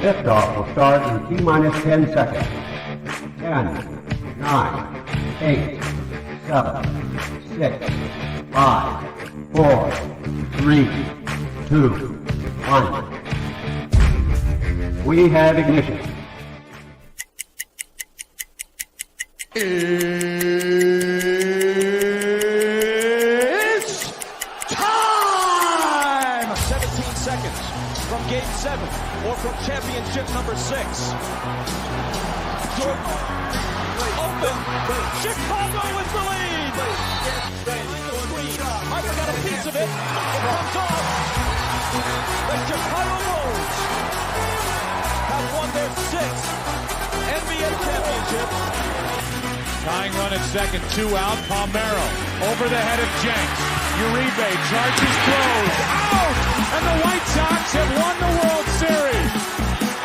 Liftoff will start in T-minus 10 seconds. 10, 9, 8, 7, 6, 5, 4, 3, 2, 1. We have ignition. It's time! 17 seconds from Game 7 or from championship number 6. Jordan, open. Chicago with the lead. Harper got a piece of it. It comes off. The Chicago Bulls have won their 6th NBA championship. Tying run at second, 2 out. Palmero over the head of Jenks. Uribe charges, throws, out! And the White Sox have won the World Series.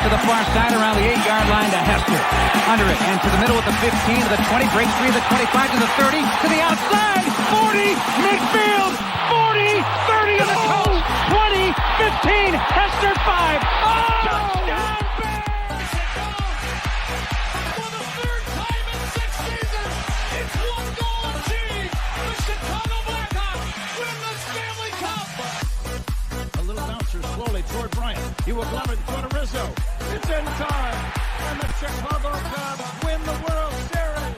To the far side around the 8-yard line to Hester. Under it and to the middle with the 15 to the 20, breaks free of the 25 to the 30, to the outside, 40, midfield, 40, 30 to the coast, 20, 15, Hester 5. Oh! Touchdown! Toward Bryant. He will glove it to Rizzo. It's in time. And the Chicago Cubs win the World Series.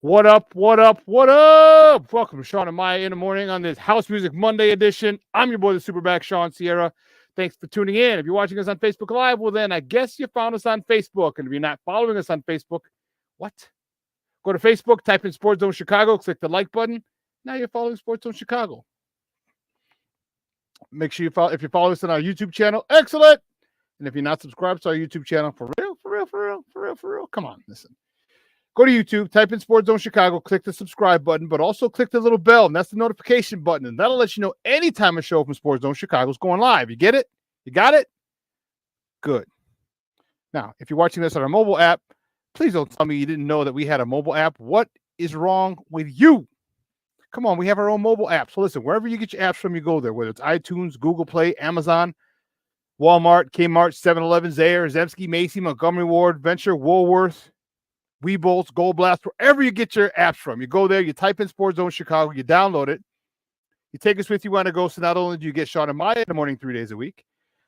What up? What up? What up? Welcome to Shawn and Maya in the morning on this House Music Monday edition. I'm your boy, the SuperBack, Shawn Sierra. Thanks for tuning in. If you're watching us on Facebook Live, well, then I guess you found us on Facebook. And if you're not following us on Facebook, what? Go to Facebook, type in Sports Zone Chicago, click the like button. Now you're following Sports Zone Chicago. Make sure you follow, if you're following us on our YouTube channel, excellent. And if you're not subscribed to our YouTube channel, for real, come on, listen. Go to YouTube, type in Sports Zone Chicago, click the subscribe button, but also click the little bell, and that's the notification button, and that'll let you know anytime a show from Sports Zone Chicago is going live. You get it? You got it? Good. Now, if you're watching this on our mobile app, please don't tell me you didn't know that we had a mobile app. What is wrong with you? Come on, we have our own mobile app. So listen, wherever you get your apps from, you go there, whether it's iTunes, Google Play, Amazon, Walmart, Kmart, 7-Eleven, Zayre, Zemsky, Macy, Montgomery Ward, Venture, Woolworth, Weebolts, Gold Blast, wherever you get your apps from. You go there, you type in Sports Zone Chicago, you download it, you take us with you on the go. So not only do you get Shawn and Maya in the morning 3 days a week,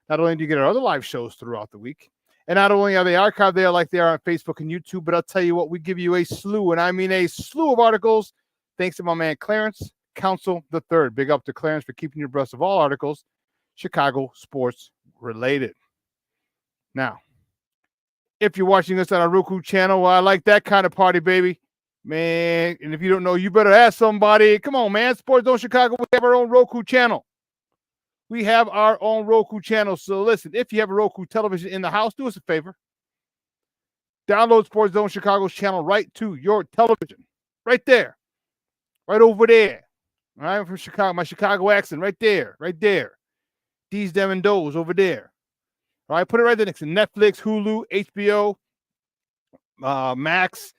not only do you get our other live shows throughout the week, and not only are they archived there like they are on Facebook and YouTube, but I'll tell you what, we give you a slew, and I mean a slew of articles. Thanks to my man Clarence Council III. Big up to Clarence for keeping you abreast of all articles Chicago sports related. Now, if you're watching us on our Roku channel, well, I like that kind of party, baby. Man, and if you don't know, you better ask somebody. Come on, man. Sports Zone Chicago, we have our own Roku channel. We have our own Roku channel. So listen, if you have a Roku television in the house, do us a favor. Download Sports Zone Chicago's channel right to your television. Right there. Right over there. All right, I'm from Chicago. My Chicago accent, right there. Right there. These, them, and those over there. All right, put it right there next to Netflix, Hulu, HBO, Max,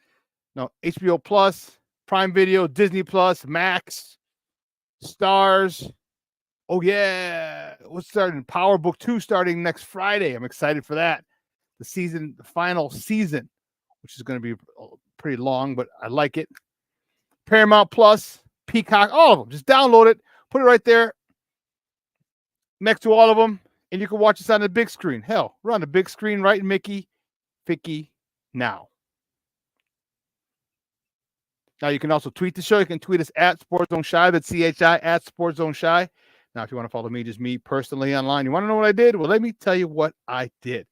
no, HBO Plus, Prime Video, Disney Plus, Max, Stars. Oh, yeah. What's starting? Power Book 2 starting next Friday. I'm excited for that. The final season, which is going to be pretty long, but I like it. Paramount Plus, Peacock, all of them. Just download it, put it right there next to all of them, and you can watch us on the big screen. Hell, we're on the big screen, right, Mickey? Vicky, now. Now, you can also tweet the show. You can tweet us at SportsZoneShy. That's CHI at SportsZoneShy. Now, if you want to follow me, just me personally online, you want to know what I did? Well, let me tell you what I did.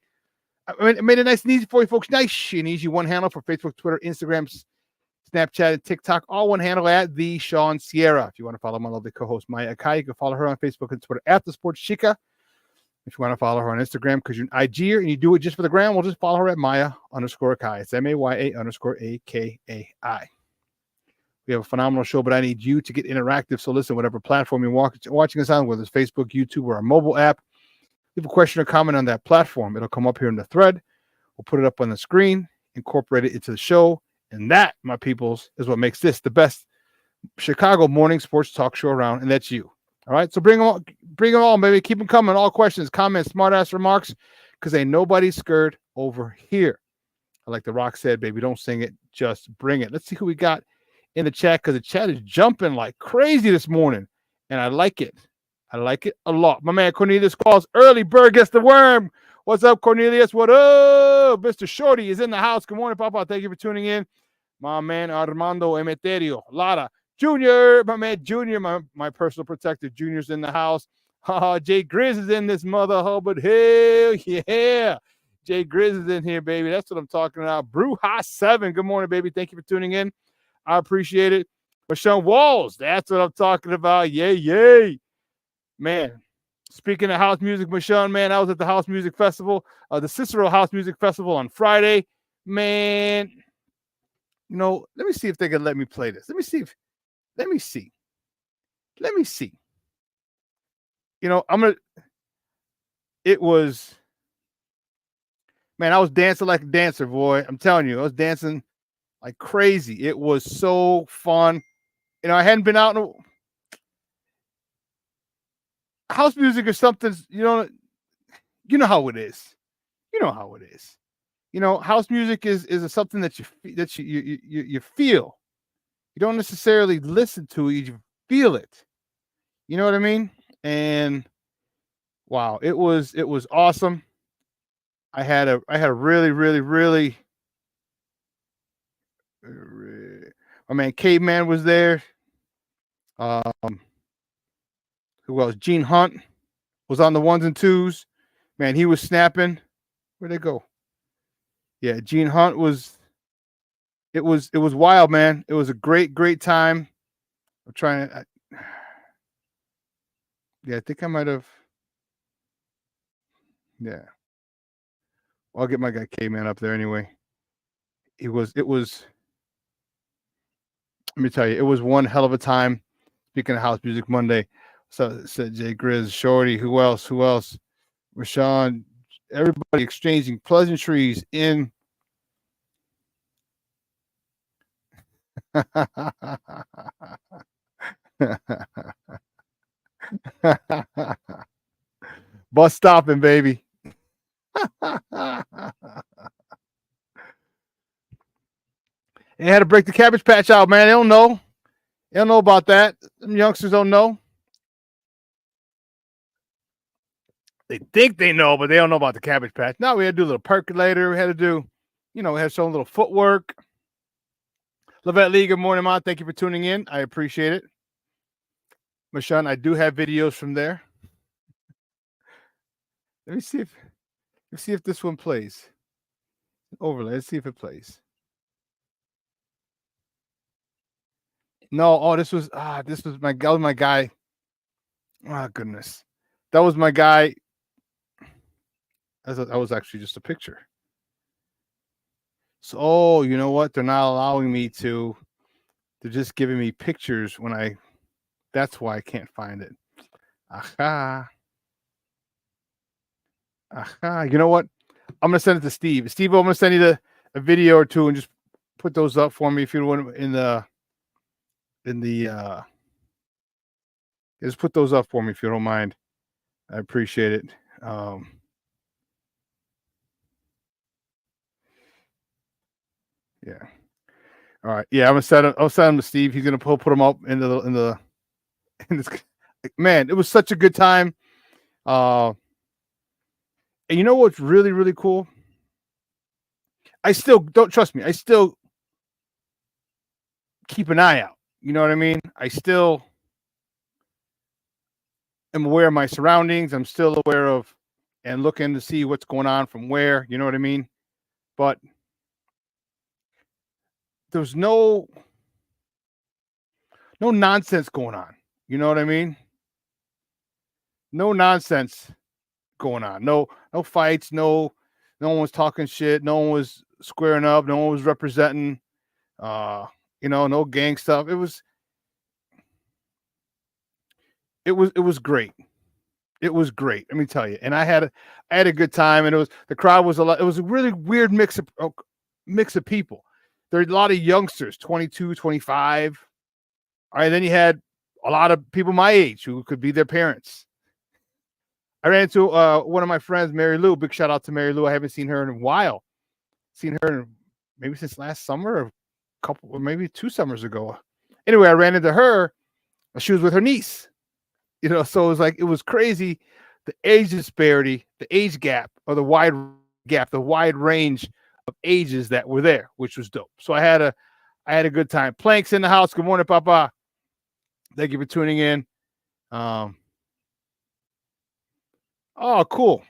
I made it nice and easy for you folks. Nice and easy. One handle for Facebook, Twitter, Instagram, Snapchat, and TikTok, all one handle at the Shawn Sierra. If you want to follow my lovely co-host Maya Akai, you can follow her on Facebook and Twitter at the Sports Chica. If you want to follow her on Instagram because you're an IGer and you do it just for the gram, we'll just follow her at Maya_Akai. It's MAYA_AKAI. We have a phenomenal show, but I need you to get interactive. So listen, whatever platform you're watching us on, whether it's Facebook, YouTube, or our mobile app, leave a question or comment on that platform. It'll come up here in the thread. We'll put it up on the screen, incorporate it into the show. And that, my peoples, is what makes this the best Chicago morning sports talk show around. And that's you. All right, so bring them all, baby. Keep them coming. All questions, comments, smart-ass remarks, because ain't nobody scared over here. I like The Rock said, baby, don't sing it, just bring it. Let's see who we got in the chat, because the chat is jumping like crazy this morning, and I like it. I like it a lot. My man Cornelius calls early. Bird gets the worm. What's up, Cornelius? What up? Mr. Shorty is in the house. Good morning, Papa. Thank you for tuning in. My man Armando Emeterio. Lara. Junior, my man Junior, my personal protector. Junior's in the house. Jay Grizz is in this mother hubbard. Hell yeah. Jay Grizz is in here, baby. That's what I'm talking about. Brew Hot 7. Good morning, baby. Thank you for tuning in. I appreciate it. Bashan Walls. That's what I'm talking about. Yay, yay. Man, speaking of house music, Bashan, man, I was at the House Music Festival, the Cicero House Music Festival on Friday. Man, you know, let me see if they can let me play this. Let me see. You know, it was, man, I was dancing like a dancer, boy. I'm telling you, I was dancing like crazy. It was so fun. You know, I hadn't been out house music is something, you know how it is. You know how it is. You know, house music is something that you feel. You don't necessarily listen to it, you feel it. You know what I mean? And wow, it was awesome. I had a really my man Caveman was there. Who else? Gene Hunt was on the ones and twos. Man, he was snapping. Where'd they go? Yeah, Gene Hunt was. It was wild, man. It was a great time. I'm trying to. Yeah, I think I might have. Yeah. I'll get my guy K-Man up there anyway. It was. Let me tell you, it was one hell of a time. Speaking of House Music Monday, so said Jay Grizz, Shorty. Who else? Rashawn. Everybody exchanging pleasantries in. Bus stopping, baby. They had to break the Cabbage Patch out, man. They don't know. They don't know about that. Them youngsters don't know. They think they know, but they don't know about the Cabbage Patch. Now we had to do a little percolator. We had to do, we had some little footwork. Lavette Lee, good morning, Mom. Thank you for tuning in. I appreciate it. Mashan, I do have videos from there. Let me see if this one plays. Overlay. Let's see if it plays. No, this was my guy. Oh goodness. That was my guy. That was actually just a picture. So, you know what? They're not allowing me to. They're just giving me pictures when that's why I can't find it. Aha. You know what? I'm going to send it to Steve. Steve, I'm going to send you a video or two and just put those up for me if you want just put those up for me if you don't mind. I appreciate it. Yeah. All right. Yeah, I'll send them to Steve. He's gonna put them up in this. Man, it was such a good time. And you know what's really, really cool? I still don't trust me. I still keep an eye out. You know what I mean? I still am aware of my surroundings. I'm still aware of and looking to see what's going on from where. You know what I mean? But there's no nonsense going on. You know what I mean? No nonsense going on. No fights. No one was talking shit. No one was squaring up. No one was representing. No gang stuff. It was great. It was great. Let me tell you. And I had a good time. And the crowd was a lot. It was a really weird mix of people. There are a lot of youngsters, 22, 25. All right. Then you had a lot of people my age who could be their parents. I ran into one of my friends, Mary Lou. Big shout out to Mary Lou. I haven't seen her in a while. Seen her maybe since last summer, or couple, or maybe 2 summers ago. Anyway, I ran into her. She was with her niece. So it was crazy, the age disparity, the age gap, or the wide gap, the wide range of ages that were there, which was dope. So I had a good time. Planks in the house. Good morning, Papa. Thank you for tuning in. Oh, cool.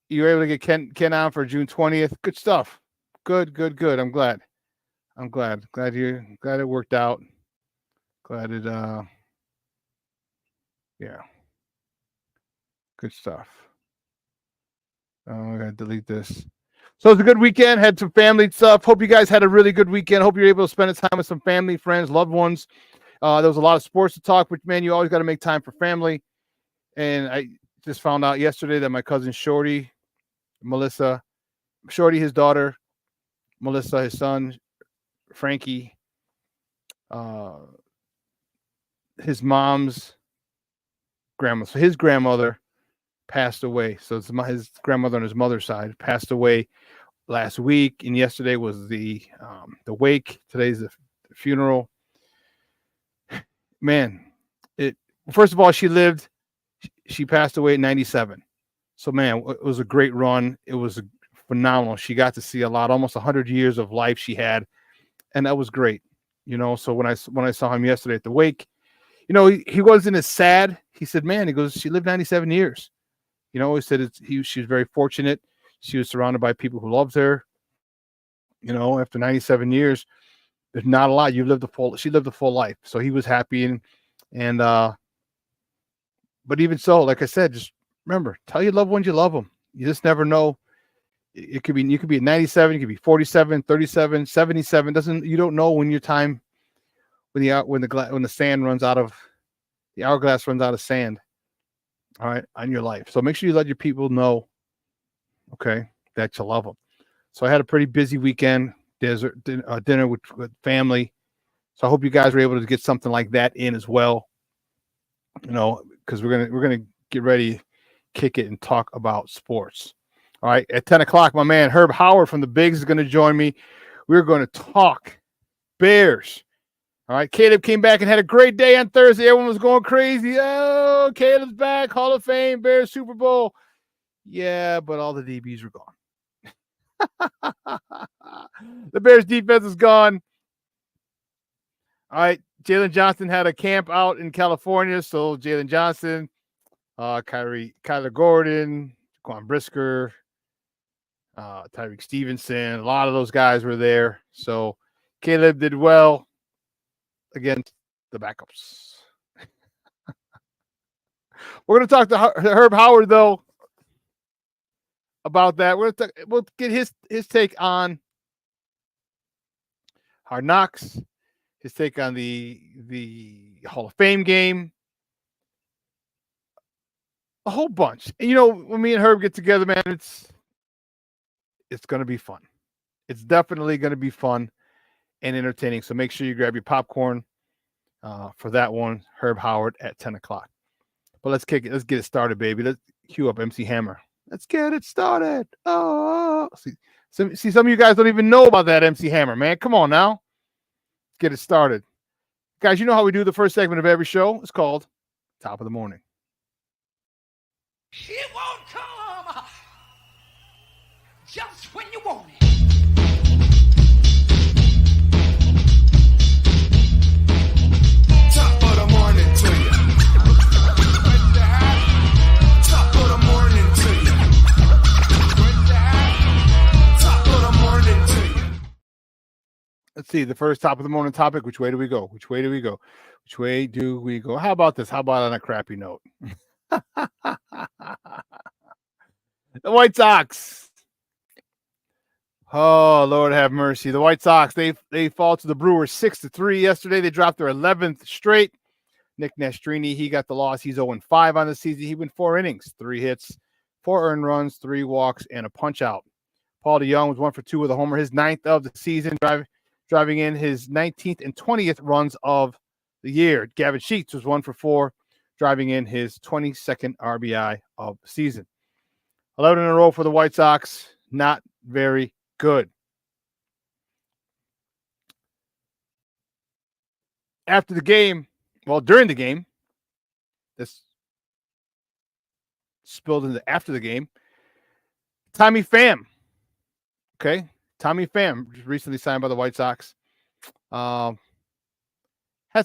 You were able to get Ken on for June 20th. Good stuff. Good. I'm glad. Glad it worked out. Glad it yeah. Good stuff. I gotta delete this. So it was a good weekend. Had some family stuff. Hope you guys had a really good weekend. Hope you're able to spend time with some family, friends, loved ones. There was a lot of sports to talk, but man, you always got to make time for family. And I just found out yesterday that my cousin Shorty, Melissa, Shorty, his daughter, Melissa, his son, Frankie, his mom's grandma. So his grandmother passed away. So it's his grandmother on his mother's side passed away last week, and yesterday was the wake. Today's the funeral. Man, first of all, she passed away at 97. So man, it was a great run. It was phenomenal. She got to see a lot, almost 100 years of life she had, and that was great. So when I saw him yesterday at the wake, he wasn't as sad. He said, man, he goes, she lived 97 years. He said she was very fortunate. She was surrounded by people who loved her. After 97 years, there's not a lot. She lived a full life. So he was happy. And but even so, like I said, just remember, tell your loved ones you love them. You just never know. You could be at 97, you could be 47, 37, 77. You don't know when your time, when the sand runs out of, the hourglass runs out of sand. All right, on your life. So make sure you let your people know, okay, that you love them. So I had a pretty busy weekend, dinner with family. So I hope you guys were able to get something like that in as well. Because we're gonna get ready, kick it, and talk about sports. All right, at 10 o'clock, my man Herb Howard from the Bigs is going to join me. We're going to talk Bears. All right, Caleb came back and had a great day on Thursday. Everyone was going crazy. Oh, Caleb's back, Hall of Fame, Bears Super Bowl. Yeah, but all the DBs are gone. The Bears defense is gone. All right, Jalen Johnson had a camp out in California. So Jalen Johnson, Kyler Gordon, Quan Brisker, Tyreek Stevenson, a lot of those guys were there. So Caleb did well against the backups. We're going to talk to Herb Howard, though, about that. We'll get his take on Hard Knocks, his take on the Hall of Fame game, a whole bunch. And, when me and Herb get together, man, it's going to be fun. It's definitely going to be fun and entertaining. So make sure you grab your popcorn for that one. Herb Howard at 10 o'clock. But let's kick it. Let's get it started, baby. Let's cue up MC Hammer. Let's get it started. Oh, see, some of you guys don't even know about that MC Hammer, man. Come on now. Let's get it started. Guys, you know how we do the first segment of every show? It's called Top of the Morning. It won't come just when you want it. Top of the morning to you. What's the hat? Top of the morning to you. What's the hat? Top of the morning to you. Let's see, the first top of the morning topic. Which way do we go? Which way do we go? Which way do we go? How about this? How about on a crappy note? The White Sox. Oh, Lord have mercy. The White Sox, they fall to the Brewers 6-3 yesterday. They dropped their 11th straight. Nick Nastrini, he got the loss. He's 0-5 on the season. He went 4 innings, 3 hits, 4 earned runs, 3 walks, and a punch out. Paul DeJong was 1 for 2 with a homer, his 9th of the season, driving in his 19th and 20th runs of the year. Gavin Sheets was 1 for 4, driving in his 22nd RBI of the season. 11 in a row for the White Sox. Not very good. After the game, well, during the game, this spilled into after the game. Tommy Pham. Okay. Tommy Pham, just recently signed by the White Sox. Had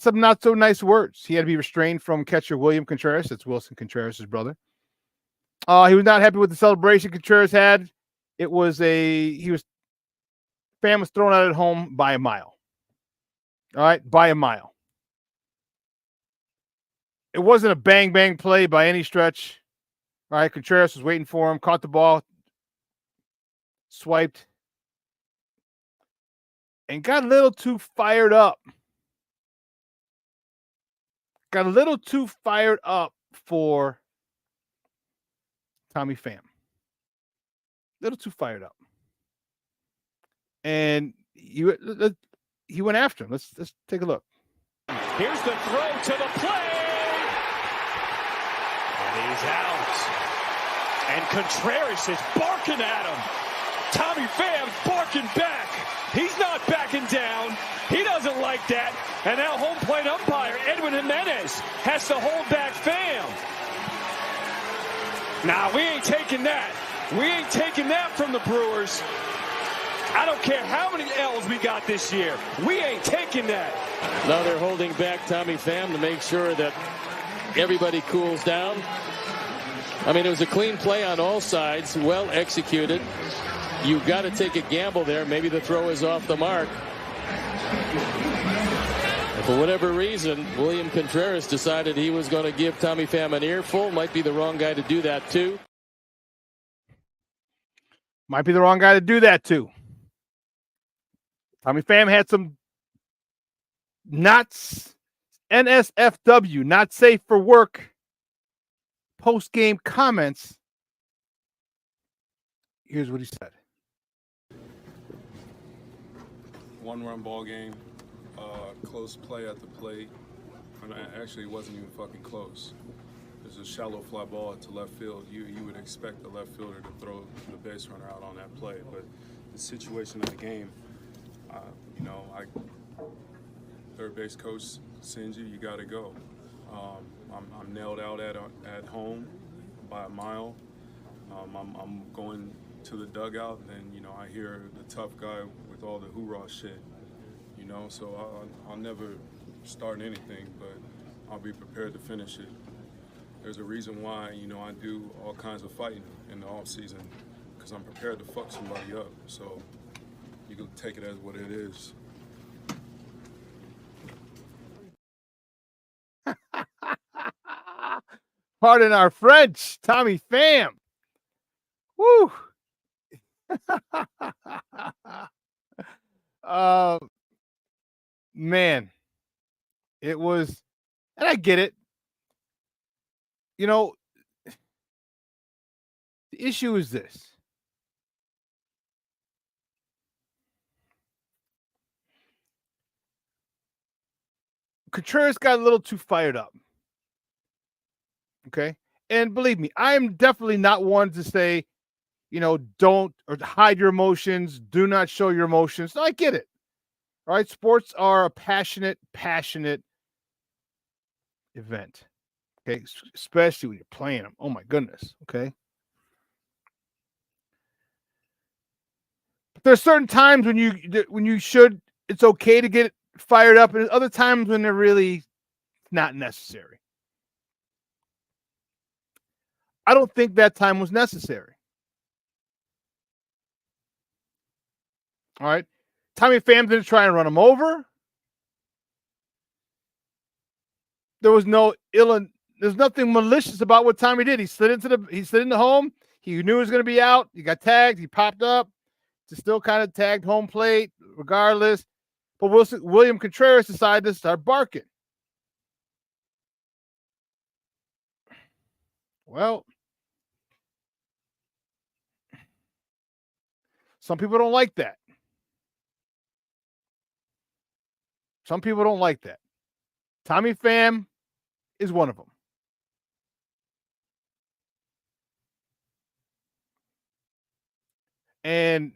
some not so nice words. He had to be restrained from catcher William Contreras. That's Wilson Contreras' brother. He was not happy with the celebration Contreras had. Pham was thrown out at home by a mile. All right, by a mile. It wasn't a bang play by any stretch. All right, Contreras was waiting for him, caught the ball, swiped, and got a little too fired up. Got a little too fired up for Tommy Pham. A little too fired up. And he went after him. Let's take a look. Here's the throw to the plate. And he's out. And Contreras is barking at him. Tommy Pham barking back. He's not backing down. He doesn't like that. And now home plate umpire Edwin Jimenez has to hold back Pham. Nah, we ain't taking that. We ain't taking that from the Brewers. I don't care how many L's we got this year. We ain't taking that. Now they're holding back Tommy Pham to make sure that everybody cools down. I mean, it was a clean play on all sides, well executed. You've got to take a gamble there. Maybe the throw is off the mark. For whatever reason, William Contreras decided he was going to give Tommy Pham an earful. Might be the wrong guy to do that, too. Might be the wrong guy to do that, too. Tommy Pham had some NSFW, not safe for work, post-game comments. Here's what he said. One-run ball game, close play at the plate, and actually it wasn't even fucking close. It was a shallow fly ball to left field. You would expect the left fielder to throw the base runner out on that play, but the situation of the game, third base coach sends you, you got to go. I'm nailed out at home by a mile. I'm going to the dugout, and I hear the tough guy with all the hoorah shit. So I'll never start anything, but I'll be prepared to finish it. There's a reason why I do all kinds of fighting in the off season, because I'm prepared to fuck somebody up. So you can take it as what it is. Pardon our French, Tommy Pham. Woo. Man, it was, and I get it. The issue is this. Contreras got a little too fired up. Okay. And believe me, I am definitely not one to say, don't or hide your emotions. Do not show your emotions. No, I get it. All right. Sports are a passionate event. Okay. Especially when you're playing them. Oh my goodness. Okay. But there's certain times when it's okay to get fired up, and other times when they're really not necessary. I don't think that time was necessary. All right. Tommy Pham didn't try and run him over. There's nothing malicious about what Tommy did. He slid into the home. He knew he was going to be out. He got tagged. He popped up. It's still kind of tagged home plate, regardless. But William Contreras decided to start barking. Well, some people don't like that. Some people don't like that. Tommy Pham is one of them. And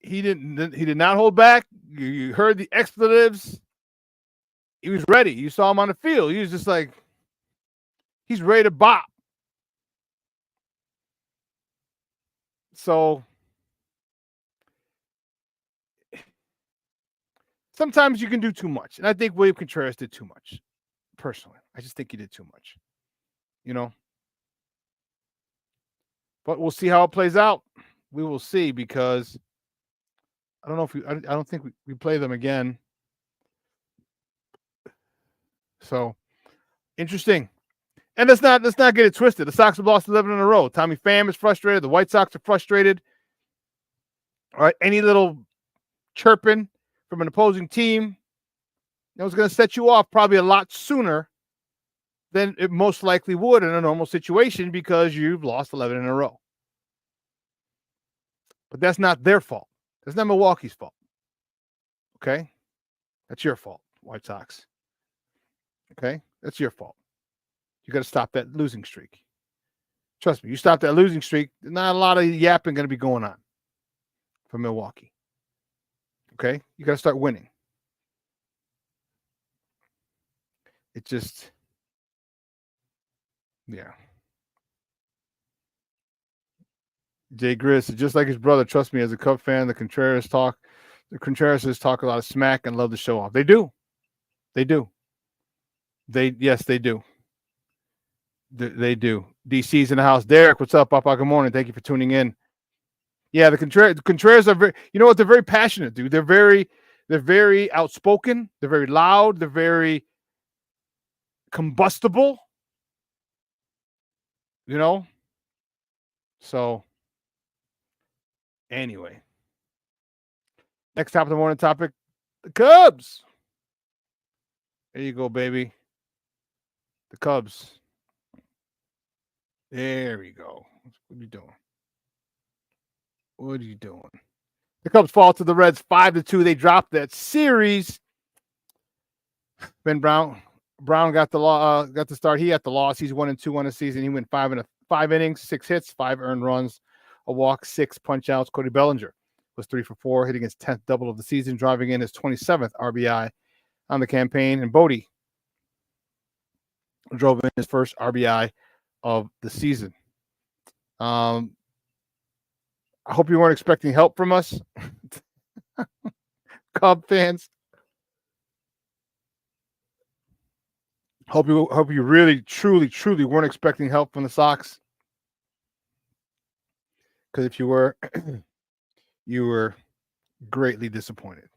he did not hold back. You heard the expletives. He was ready. You saw him on the field. He was just like, he's ready to bop. So sometimes you can do too much. And I think William Contreras did too much. Personally, I just think he did too much. You know? But we'll see how it plays out. We will see, because I don't know if I don't think we play them again. So interesting. And let's not get it twisted. The Sox have lost 11 in a row. Tommy Pham is frustrated. The White Sox are frustrated. All right, any little chirping from an opposing team, that was going to set you off probably a lot sooner than it most likely would in a normal situation, because you've lost 11 in a row. But that's not their fault. That's not Milwaukee's fault. Okay? That's your fault, White Sox. Okay? That's your fault. You got to stop that losing streak. Trust me, you stop that losing streak, there's not a lot of yapping going to be going on for Milwaukee. Okay? You got to start winning. It just, yeah. Jay Grizz, just like his brother, trust me, as a Cub fan, the Contreras talk a lot of smack and love to show off. They do. They do. Yes, they do. They do. DC's in the house. Derek, what's up, Papa? Good morning. Thank you for tuning in. Yeah, the Contreras are very, you know what? They're very passionate, dude. They're very outspoken. They're very loud. They're very combustible. You know? So, anyway. Next top of the morning topic, the Cubs. There you go, baby. The Cubs. There we go. What are you doing? What are you doing? The Cubs fall to the Reds 5-2. They dropped that series. Ben Brown got the start. He got the loss. He's 1-2 on the season. He went 5 innings, 6 hits, 5 earned runs, a walk, 6 punch outs. Cody Bellinger was 3 for 4, hitting his 10th double of the season, driving in his 27th RBI on the campaign. And Bodie drove in his first RBI of the season. I hope you weren't expecting help from us, Cub fans. Hope you really, truly weren't expecting help from the Sox. Because if you were, you were greatly disappointed.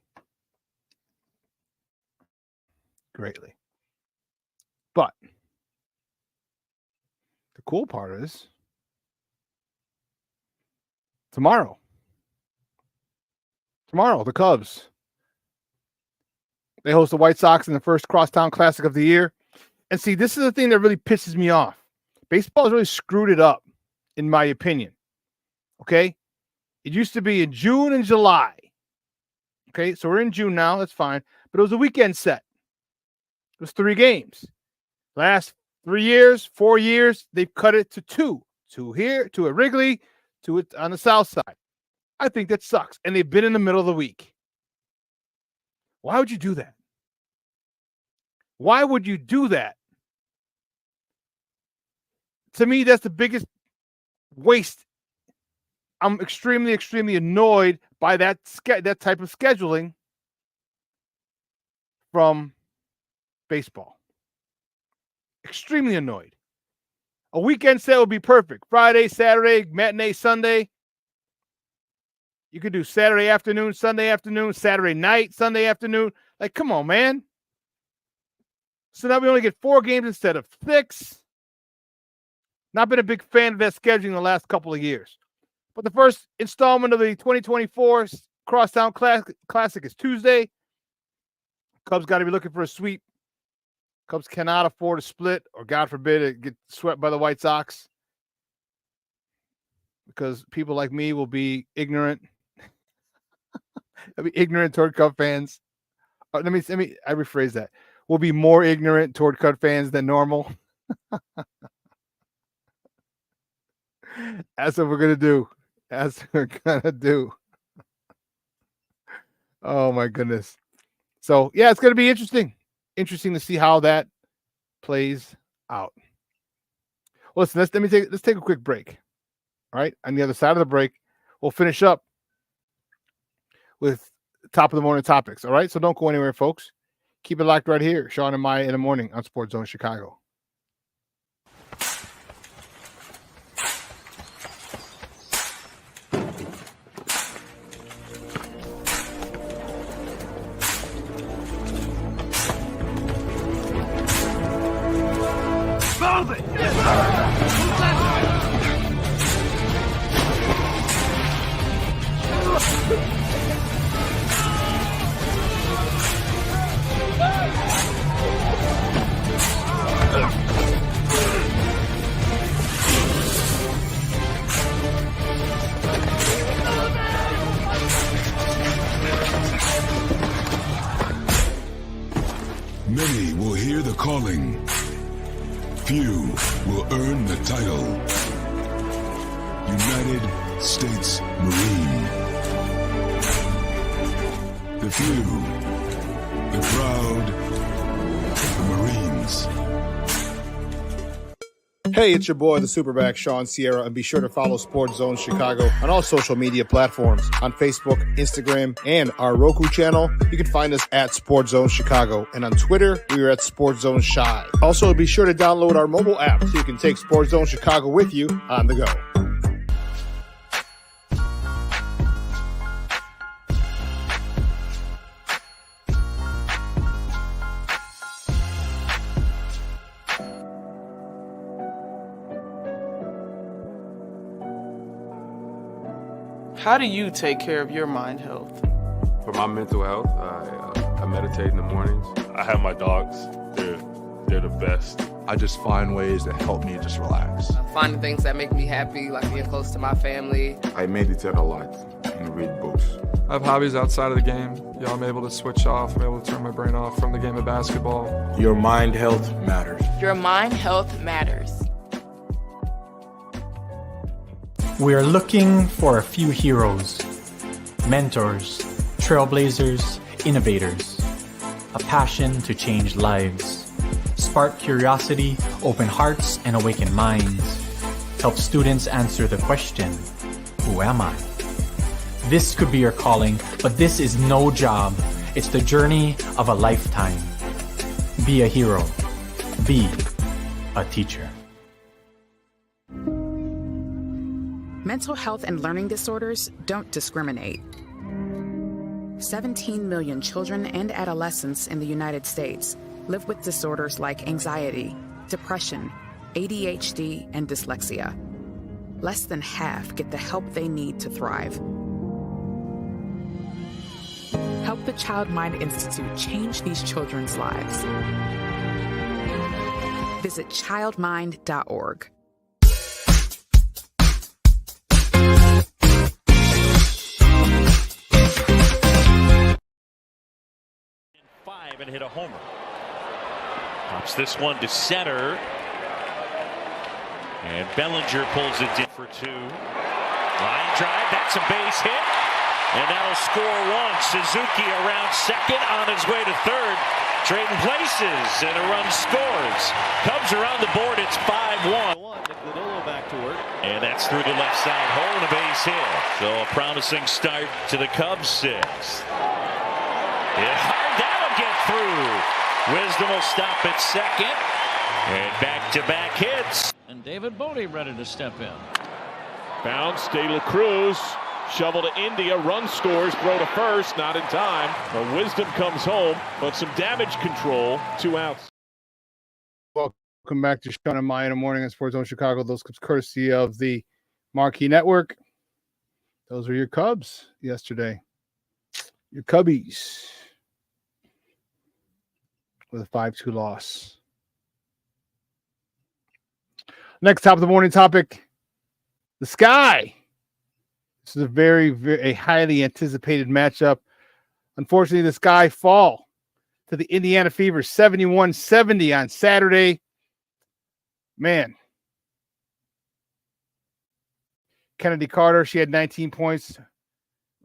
Greatly. But the cool part is tomorrow, the Cubs, they host the White Sox in the first Crosstown Classic of the year. And see, this is the thing that really pisses me off. Baseball has really screwed it up, in my opinion. Okay? It used to be in June and July. Okay? So we're in June now. That's fine. But it was a weekend set. It was 3 games. Last 3 years, 4 years, they've cut it to 2. 2 here, 2 at Wrigley, 2 on the south side. I think that sucks. And they've been in the middle of the week. Why would you do that? Why would you do that? To me, that's the biggest waste. I'm extremely, extremely annoyed by that type of scheduling from baseball. Extremely annoyed. A weekend set would be perfect. Friday, Saturday, matinee, Sunday. You could do Saturday afternoon, Saturday night, Sunday afternoon. Like, come on, man. So now we only get 4 games instead of 6. Not been a big fan of that scheduling the last couple of years. But the first installment of the 2024 Crosstown Classic is Tuesday. Cubs got to be looking for a sweep. Cubs cannot afford a split, or God forbid it get swept by the White Sox, because people like me will be ignorant. I'll be ignorant toward Cub fans. I rephrase that. we'll be more ignorant toward Cub fans than normal. That's what we're gonna do. That's what we're gonna do. Oh my goodness. So yeah, it's gonna be interesting. Interesting to see how that plays out. Well, listen, let's take a quick break. All right. On the other side of the break, we'll finish up with top of the morning topics. All right. So don't go anywhere, folks. Keep it locked right here. Shawn and Maya in the morning on Sports Zone Chicago. Move it! Many will hear the calling. Few will earn the title. United States Marine. The few, the proud, the Marines. Hey, it's your boy, the SuperBack, Shawn Sierra, and be sure to follow Sports Zone Chicago on all social media platforms, on Facebook, Instagram, and our Roku channel. You can find us at Sports Zone Chicago, and on Twitter, we are at Sports Zone Shy. Also, be sure to download our mobile app so you can take Sports Zone Chicago with you on the go. How do you take care of your mind health? For my mental health, I meditate in the mornings. I have my dogs. They're the best. I just find ways that help me just relax. Finding things that make me happy, like being close to my family. I meditate a lot and read books. I have hobbies outside of the game. I'm able to switch off. I'm able to turn my brain off from the game of basketball. Your mind health matters. Your mind health matters. We are looking for a few heroes, mentors, trailblazers, innovators, a passion to change lives, spark curiosity, open hearts, and awaken minds, help students answer the question, who am I? This could be your calling, but this is no job. It's the journey of a lifetime. Be a hero. Be a teacher. Mental health and learning disorders don't discriminate. 17 million children and adolescents in the United States live with disorders like anxiety, depression, ADHD, and dyslexia. Less than half get the help they need to thrive. Help the Child Mind Institute change these children's lives. Visit childmind.org. And hit a homer. Pops this one to center. And Bellinger pulls it in for two. Line drive, that's a base hit. And that'll score one. Suzuki around second, on his way to third. Trading places, and a run scores. Cubs are on the board, it's 5-1. Back to work. And that's through the left side hole and a base hit. So a promising start to the Cubs sixth. That'll get through. Wisdom will stop at second. And back-to-back hits. And David Bodie ready to step in. Bounce, De La Cruz, shovel to India, run scores, throw to first, not in time. But Wisdom comes home, but some damage control, 2 outs. Welcome back to Shawn and Maya in the morning on Sports Zone Chicago. Those Cubs courtesy of the Marquee Network. Those were your Cubs yesterday. Your Cubbies with a 5-2 loss. Next top of the morning topic, the Sky. This is a very, very highly anticipated matchup. Unfortunately, the Sky fall to the Indiana Fever, 71-70 on Saturday. Man. Kennedy Carter, she had 19 points.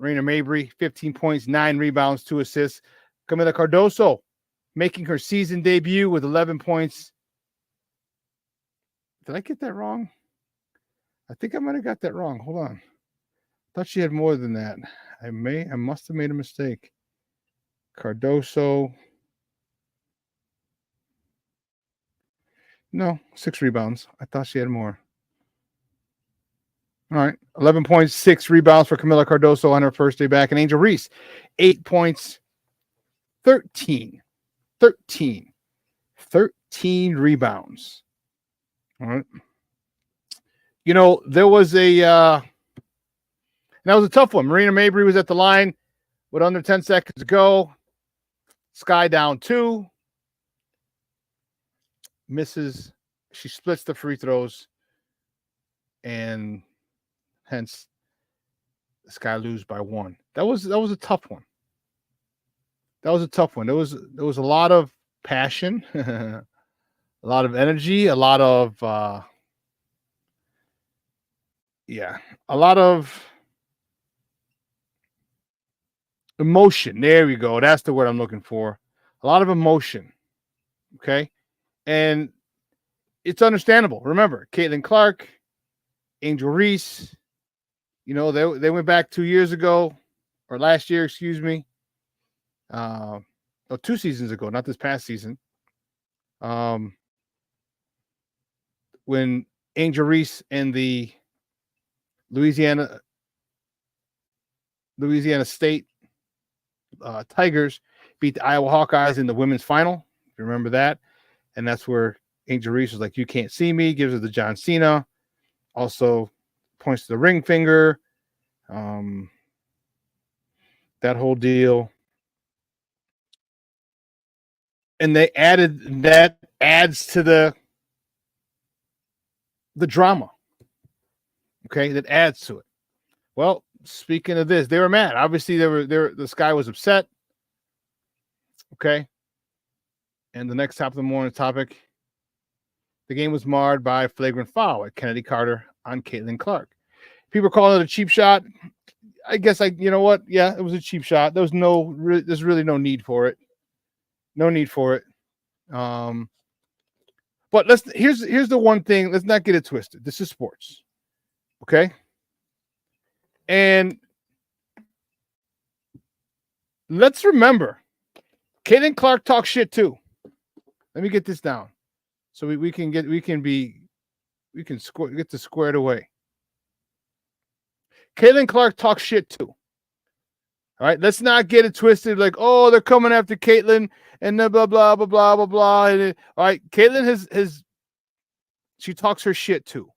Raina Mabry, 15 points, 9 rebounds, 2 assists. Camila Cardoso making her season debut with 11 points. Did I get that wrong? I think I might have got that wrong. Hold on. I thought she had more than that. I must have made a mistake. Cardoso. No, 6 rebounds. I thought she had more. All right. 11.6 rebounds for Camila Cardoso on her first day back. And Angel Reese, 8 points, 13 rebounds. All right. You know, there was that was a tough one. Marina Mabry was at the line with under 10 seconds to go. Sky down 2. Misses. She splits the free throws. And hence Sky lose by 1. That was a tough one. That was a tough one. There was a lot of passion, a lot of energy, a lot of a lot of emotion. There we go. That's the word I'm looking for. A lot of emotion. Okay. And it's understandable. Remember, Caitlin Clark, Angel Reese, you know, they went back 2 years ago, or last year, excuse me. 2 seasons ago, not this past season. When Angel Reese and the Louisiana State Tigers beat the Iowa Hawkeyes in the women's final. If you remember that. And that's where Angel Reese was like, "You can't see me," gives her the John Cena. Also points to the ring finger. That whole deal. And they adds to the drama. Okay, that adds to it. Well, speaking of this, they were mad. Obviously, the Sky was upset. Okay. And the next top of the morning topic, the game was marred by a flagrant foul at Kennedy Carter on Caitlin Clark. People are calling it a cheap shot. I guess you know what? Yeah, it was a cheap shot. There's really no need for it. No need for it. But here's the one thing. Let's not get it twisted. This is sports. Okay. And let's remember, Caitlin Clark talks shit too. Let me get this down so we can get this squared away. Caitlin Clark talks shit too. All right, let's not get it twisted like, oh, they're coming after Caitlin and blah blah blah blah blah blah blah. All right, Caitlin she talks her shit too.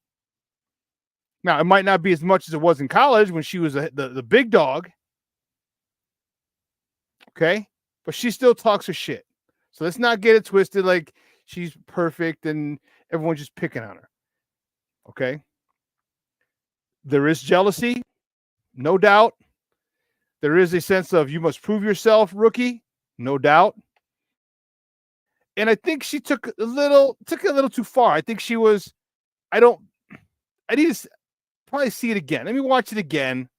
Now, it might not be as much as it was in college when she was the big dog. Okay, but she still talks her shit. So let's not get it twisted like she's perfect and everyone's just picking on her. Okay. There is jealousy, no doubt. There is a sense of you must prove yourself, rookie, no doubt. And I think she took it a little too far. I think she was. I need to probably see it again. Let me watch it again.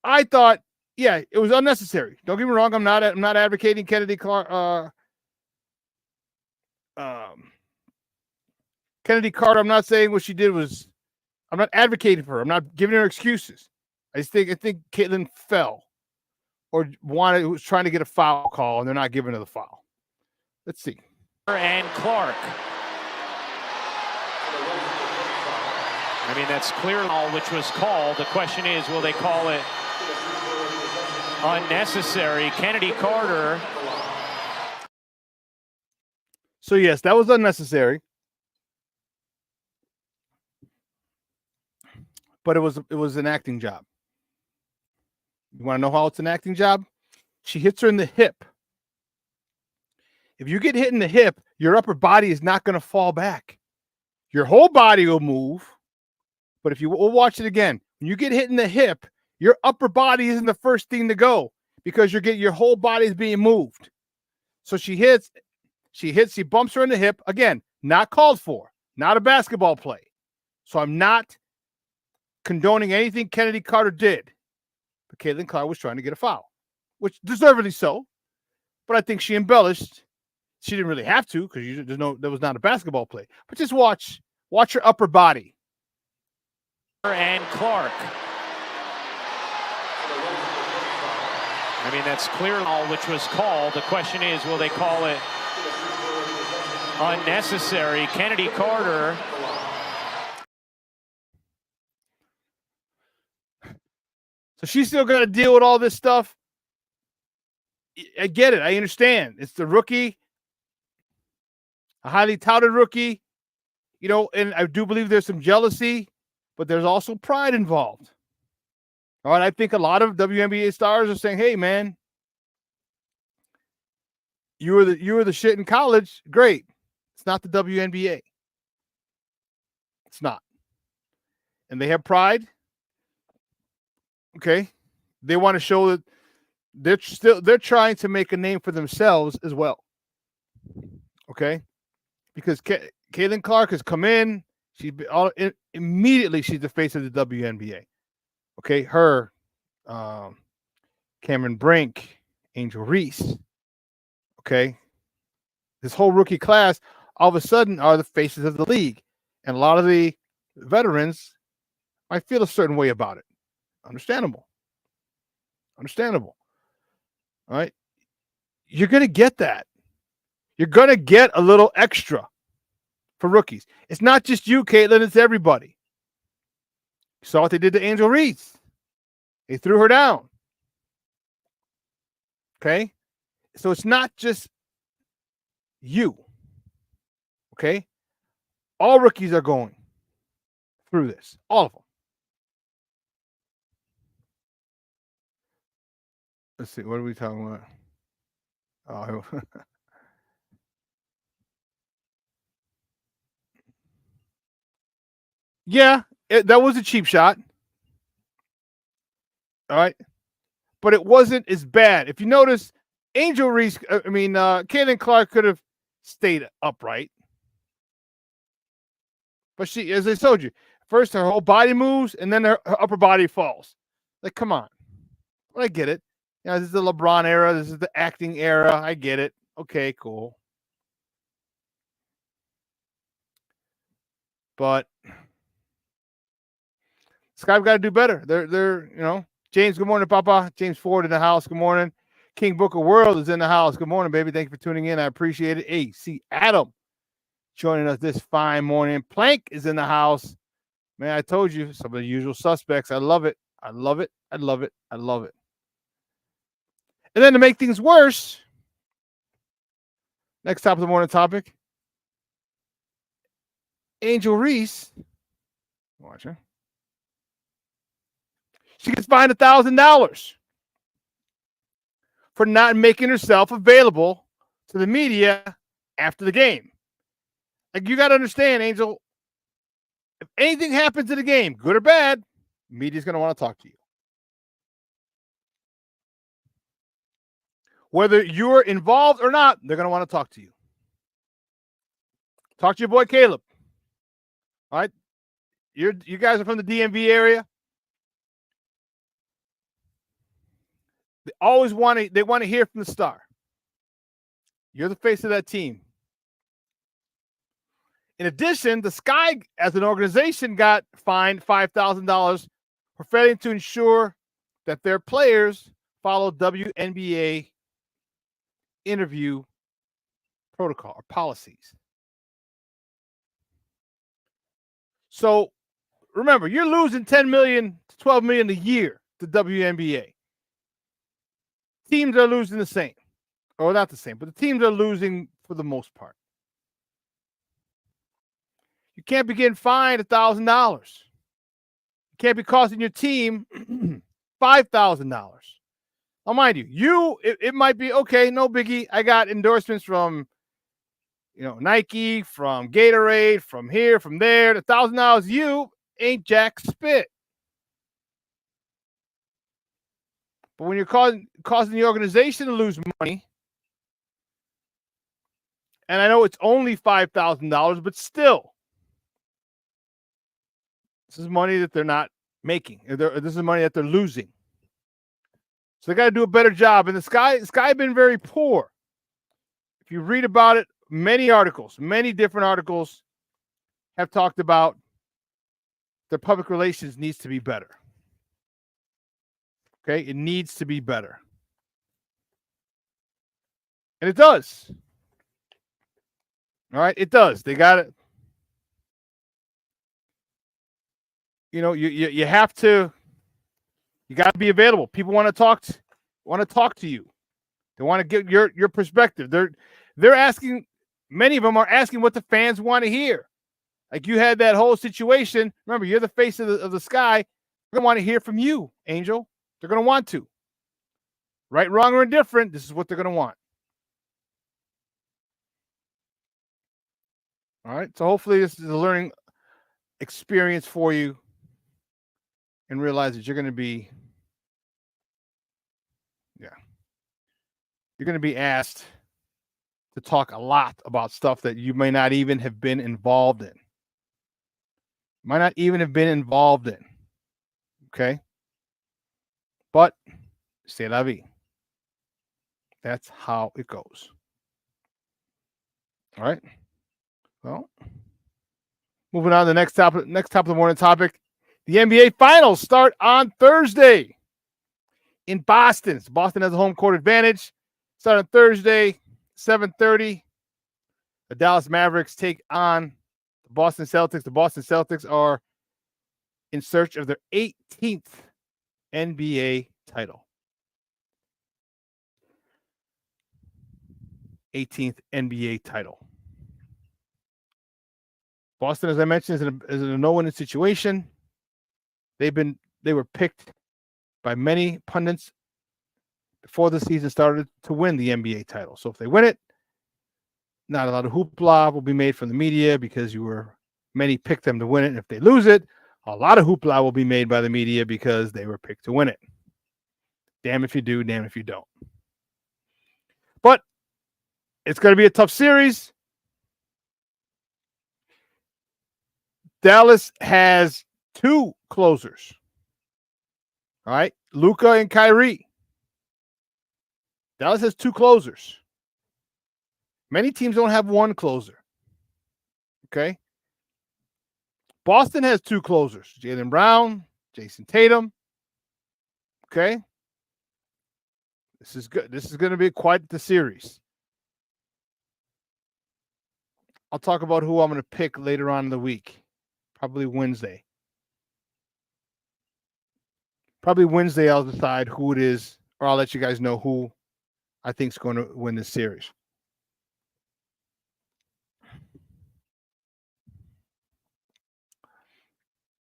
I thought, yeah, it was unnecessary. Don't get me wrong. I'm not advocating Kennedy Carter. Kennedy Carter. I'm not saying what she did was. I'm not advocating for her. I'm not giving her excuses. I think Caitlin fell or was trying to get a foul call, and they're not giving her the foul. Let's see. And Clark. I mean, that's clear, which was called. The question is, will they call it unnecessary? Kennedy Carter. So, yes, that was unnecessary. But it was an acting job. You want to know how it's an acting job? She hits her in the hip. If you get hit in the hip, your upper body is not going to fall back. Your whole body will move. But if we'll watch it again, when you get hit in the hip, your upper body isn't the first thing to go because your whole body is being moved. So she bumps her in the hip. Again, not called for, not a basketball play. So I'm not condoning anything Kennedy Carter did. But Caitlin Clark was trying to get a foul, which deservedly so. But I think she embellished. She didn't really have to because there was not a basketball play. But just watch her upper body. And Clark. I mean, that's clear, which was called. The question is, will they call it unnecessary? Kennedy Carter. So she's still got to deal with all this stuff. I get it. I understand. It's the rookie, a highly touted rookie, and I do believe there's some jealousy, but there's also pride involved. All right. I think a lot of WNBA stars are saying, hey, man, you were the shit in college. Great. It's not the WNBA. It's not. And they have pride. Okay. They want to show that they're trying to make a name for themselves as well. Okay. Because Caitlin Clark has come in. Immediately she's the face of the WNBA. Okay. Her, Cameron Brink, Angel Reese. Okay. This whole rookie class all of a sudden are the faces of the league. And a lot of the veterans might feel a certain way about it. Understandable. All right. You're going to get that. You're going to get a little extra for rookies. It's not just you, Caitlin. It's everybody. You saw what they did to Angel Reese. They threw her down. Okay. So it's not just you. Okay. All rookies are going through this. All of them. Let's see. What are we talking about? Oh, yeah, that was a cheap shot. All right. But it wasn't as bad. If you notice, Caitlin Clark could have stayed upright. But she, as I told you, first her whole body moves and then her upper body falls. Like, come on. Well, I get it. This is the LeBron era. This is the acting era. I get it. Okay, cool. But Skype got to do better. They're James, good morning, Papa. James Ford in the house. Good morning. King Booker World is in the house. Good morning, baby. Thank you for tuning in. I appreciate it. Hey, see Adam joining us this fine morning. Plank is in the house. Man, I told you, some of the usual suspects. I love it. I love it. I love it. I love it. And then to make things worse, next top of the morning topic, Angel Reese, watch her. She gets fined $1,000 for not making herself available to the media after the game. Like, you got to understand, Angel, if anything happens in the game, good or bad, media's going to want to talk to you. Whether you're involved or not, they're going to want to talk to you. Talk to your boy Caleb. All right? You guys are from the DMV area. They always want to hear from the star. You're the face of that team. In addition, the Sky, as an organization, got fined $5,000 for failing to ensure that their players follow WNBA interview protocol or policies. So remember, you're losing $10 million to $12 million a year to WNBA. Teams are losing the same, or not the same, but the teams are losing for the most part. You can't be getting fined $1,000. You can't be costing your team $5,000. Now, mind you, it might be okay, no biggie. I got endorsements from, Nike, from Gatorade, from here, from there. $1,000, you ain't jack spit. But when you're causing the organization to lose money, And I know it's only $5,000, but still, this is money that they're not making. This is money that they're losing. So they got to do a better job. And the Sky have been very poor. If you read about it, many different articles have talked about their public relations needs to be better. Okay, it needs to be better. And it does. All right, it does. They got it. You know, you have to. You got to be available. People want to talk to you. They want to get your perspective. They're asking. Many of them are asking what the fans want to hear. Like you had that whole situation. Remember, you're the face of the Sky. They're going to want to hear from you, Angel. They're going to want to. Right, wrong, or indifferent, this is what they're going to want. All right. So hopefully this is a learning experience for you and realize that you're going to be, you're going to be asked to talk a lot about stuff that you may not even have been involved in. Might not even have been involved in. Okay. But c'est la vie. That's how it goes. All right. Well, moving on to the next top of the morning topic. The NBA Finals start on Thursday in Boston. So Boston has a home court advantage. Start on Thursday, 7:30. The Dallas Mavericks take on the Boston Celtics. The Boston Celtics are in search of their 18th NBA title. 18th NBA title. Boston, as I mentioned, is in a no-winning situation. They were picked by many pundits before the season started to win the NBA title. So if they win it, not a lot of hoopla will be made from the media because many picked them to win it. And if they lose it, a lot of hoopla will be made by the media because they were picked to win it. Damn if you do, damn if you don't. But it's going to be a tough series. Dallas has two closers. All right. Luka and Kyrie. Dallas has two closers. Many teams don't have one closer. Okay. Boston has two closers. Jaylen Brown, Jason Tatum. Okay. This is good. This is going to be quite the series. I'll talk about who I'm going to pick later on in the week. Probably Wednesday. Probably Wednesday I'll decide who it is, or I'll let you guys know who I think is going to win this series.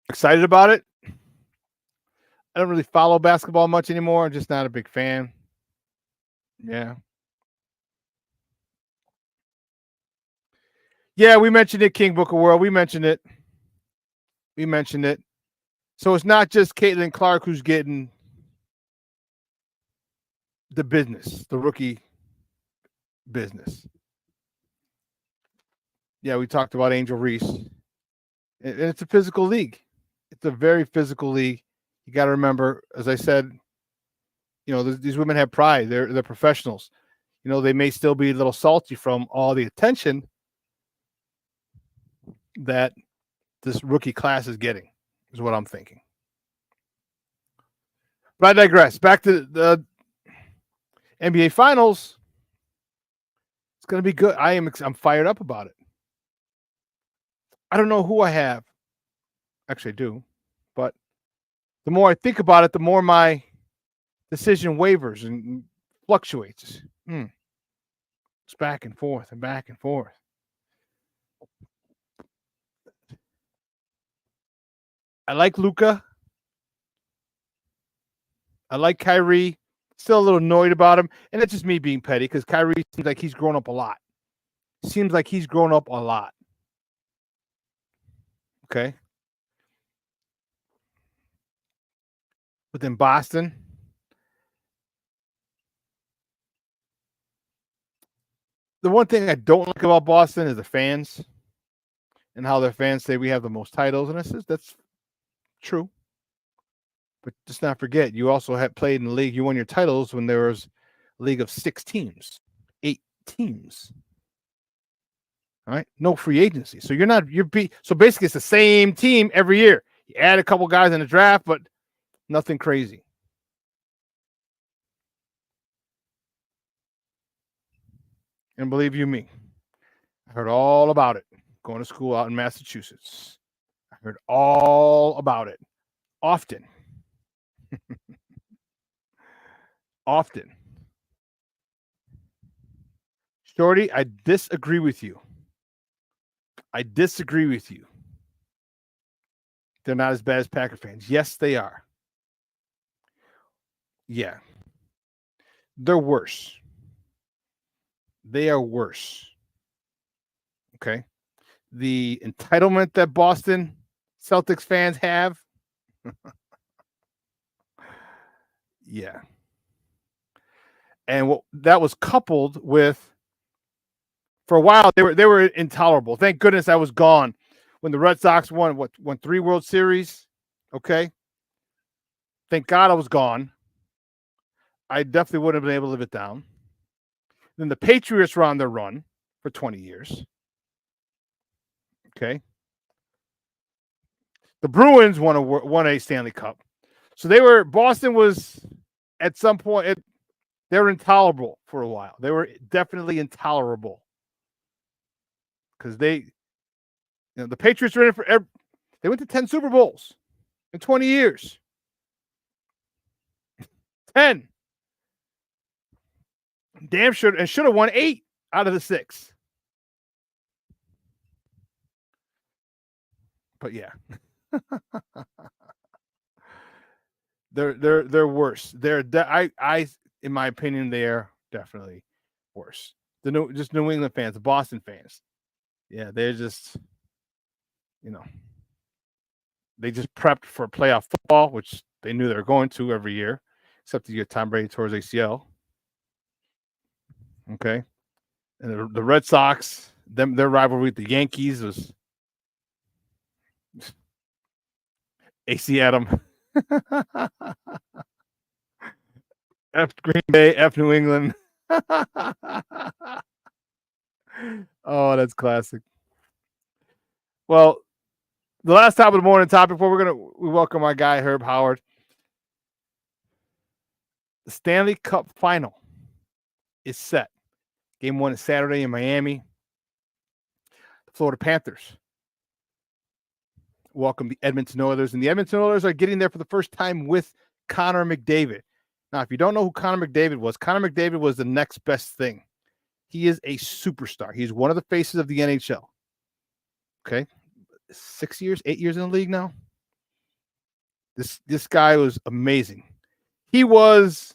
Excited about it. I don't really follow basketball much anymore. I'm just not a big fan. Yeah. Yeah, we mentioned it, King Booker World. We mentioned it. So it's not just Caitlin Clark who's getting the business, the rookie business. Yeah, we talked about Angel Reese. And it's a physical league. It's a very physical league. You got to remember, as I said, these women have pride. They're professionals. They may still be a little salty from all the attention that this rookie class is getting, is what I'm thinking. But I digress. Back to the NBA Finals. It's going to be good. I'm fired up about it. I don't know who I have. Actually, I do. But the more I think about it, the more my decision wavers and fluctuates. It's back and forth and back and forth. I like Luka. I like Kyrie. Still a little annoyed about him. And that's just me being petty because Kyrie seems like he's grown up a lot. Okay. But then Boston. the one thing I don't like about Boston is the fans and how their fans say we have the most titles. And I says that's true. But just not forget, you also had played in the league. You won your titles when there was a league of 6 teams, 8 teams. All right, no free agency. So so basically it's the same team every year. You add a couple guys in the draft, but nothing crazy. And believe you me, I heard all about it going to school out in Massachusetts. I heard all about it often. Often. Shorty, I disagree with you. They're not as bad as Packer fans. Yes, they are. Yeah. They're worse. They are worse. Okay. The entitlement that Boston Celtics fans have. Yeah. And that was coupled with, for a while, they were intolerable. Thank goodness I was gone when the Red Sox won 3 World Series. Okay. Thank God I was gone. I definitely wouldn't have been able to live it down. Then the Patriots were on their run for 20 years. Okay. The Bruins won a Stanley Cup. So Boston was at some point, they were intolerable for a while. They were definitely intolerable. Because the Patriots were in it they went to 10 Super Bowls in 20 years. 10. Damn should have won 8 out of the 6. But yeah. They're worse. I in my opinion, they're definitely worse. New England fans, the Boston fans. Yeah, they're just, they just prepped for playoff football, which they knew they were going to every year, except the year Tom Brady tore his ACL. Okay. And the Red Sox, their rivalry with the Yankees was AC Adam. F Green Bay, F New England. Oh, that's classic. Well, the last top of the morning topic before we welcome our guy Herb Howard. The Stanley Cup final is set. Game 1 is Saturday in Miami. The Florida Panthers welcome the Edmonton Oilers, and the Edmonton Oilers are getting there for the first time with Connor McDavid. Now, if you don't know who Connor McDavid was the next best thing. He is a superstar. He's one of the faces of the NHL. Okay. 8 years in the league now. This guy was amazing. He was,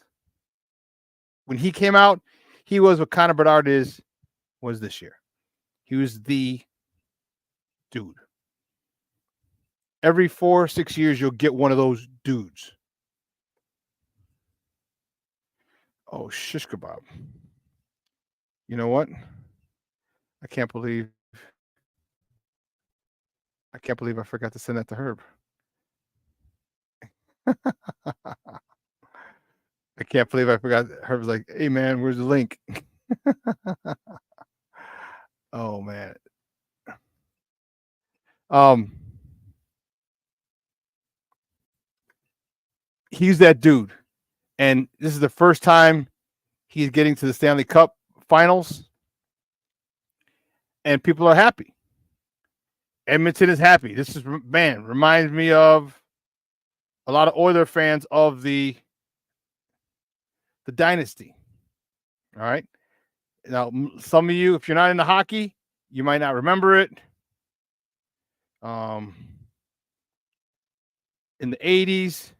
when he came out, he was what Connor Bedard was this year. He was the dude. Every 4 or 6 years, you'll get one of those dudes. Oh, shish kebab. You know what? I can't believe I forgot to send that to Herb. I can't believe I forgot. Herb's like, hey, man, where's the link? Oh, man. He's that dude. And this is the first time he's getting to the Stanley Cup finals. And people are happy. Edmonton is happy. This is, reminds me of a lot of Oiler fans of the dynasty. All right. Now, some of you, if you're not into hockey, you might not remember it. In the 80s,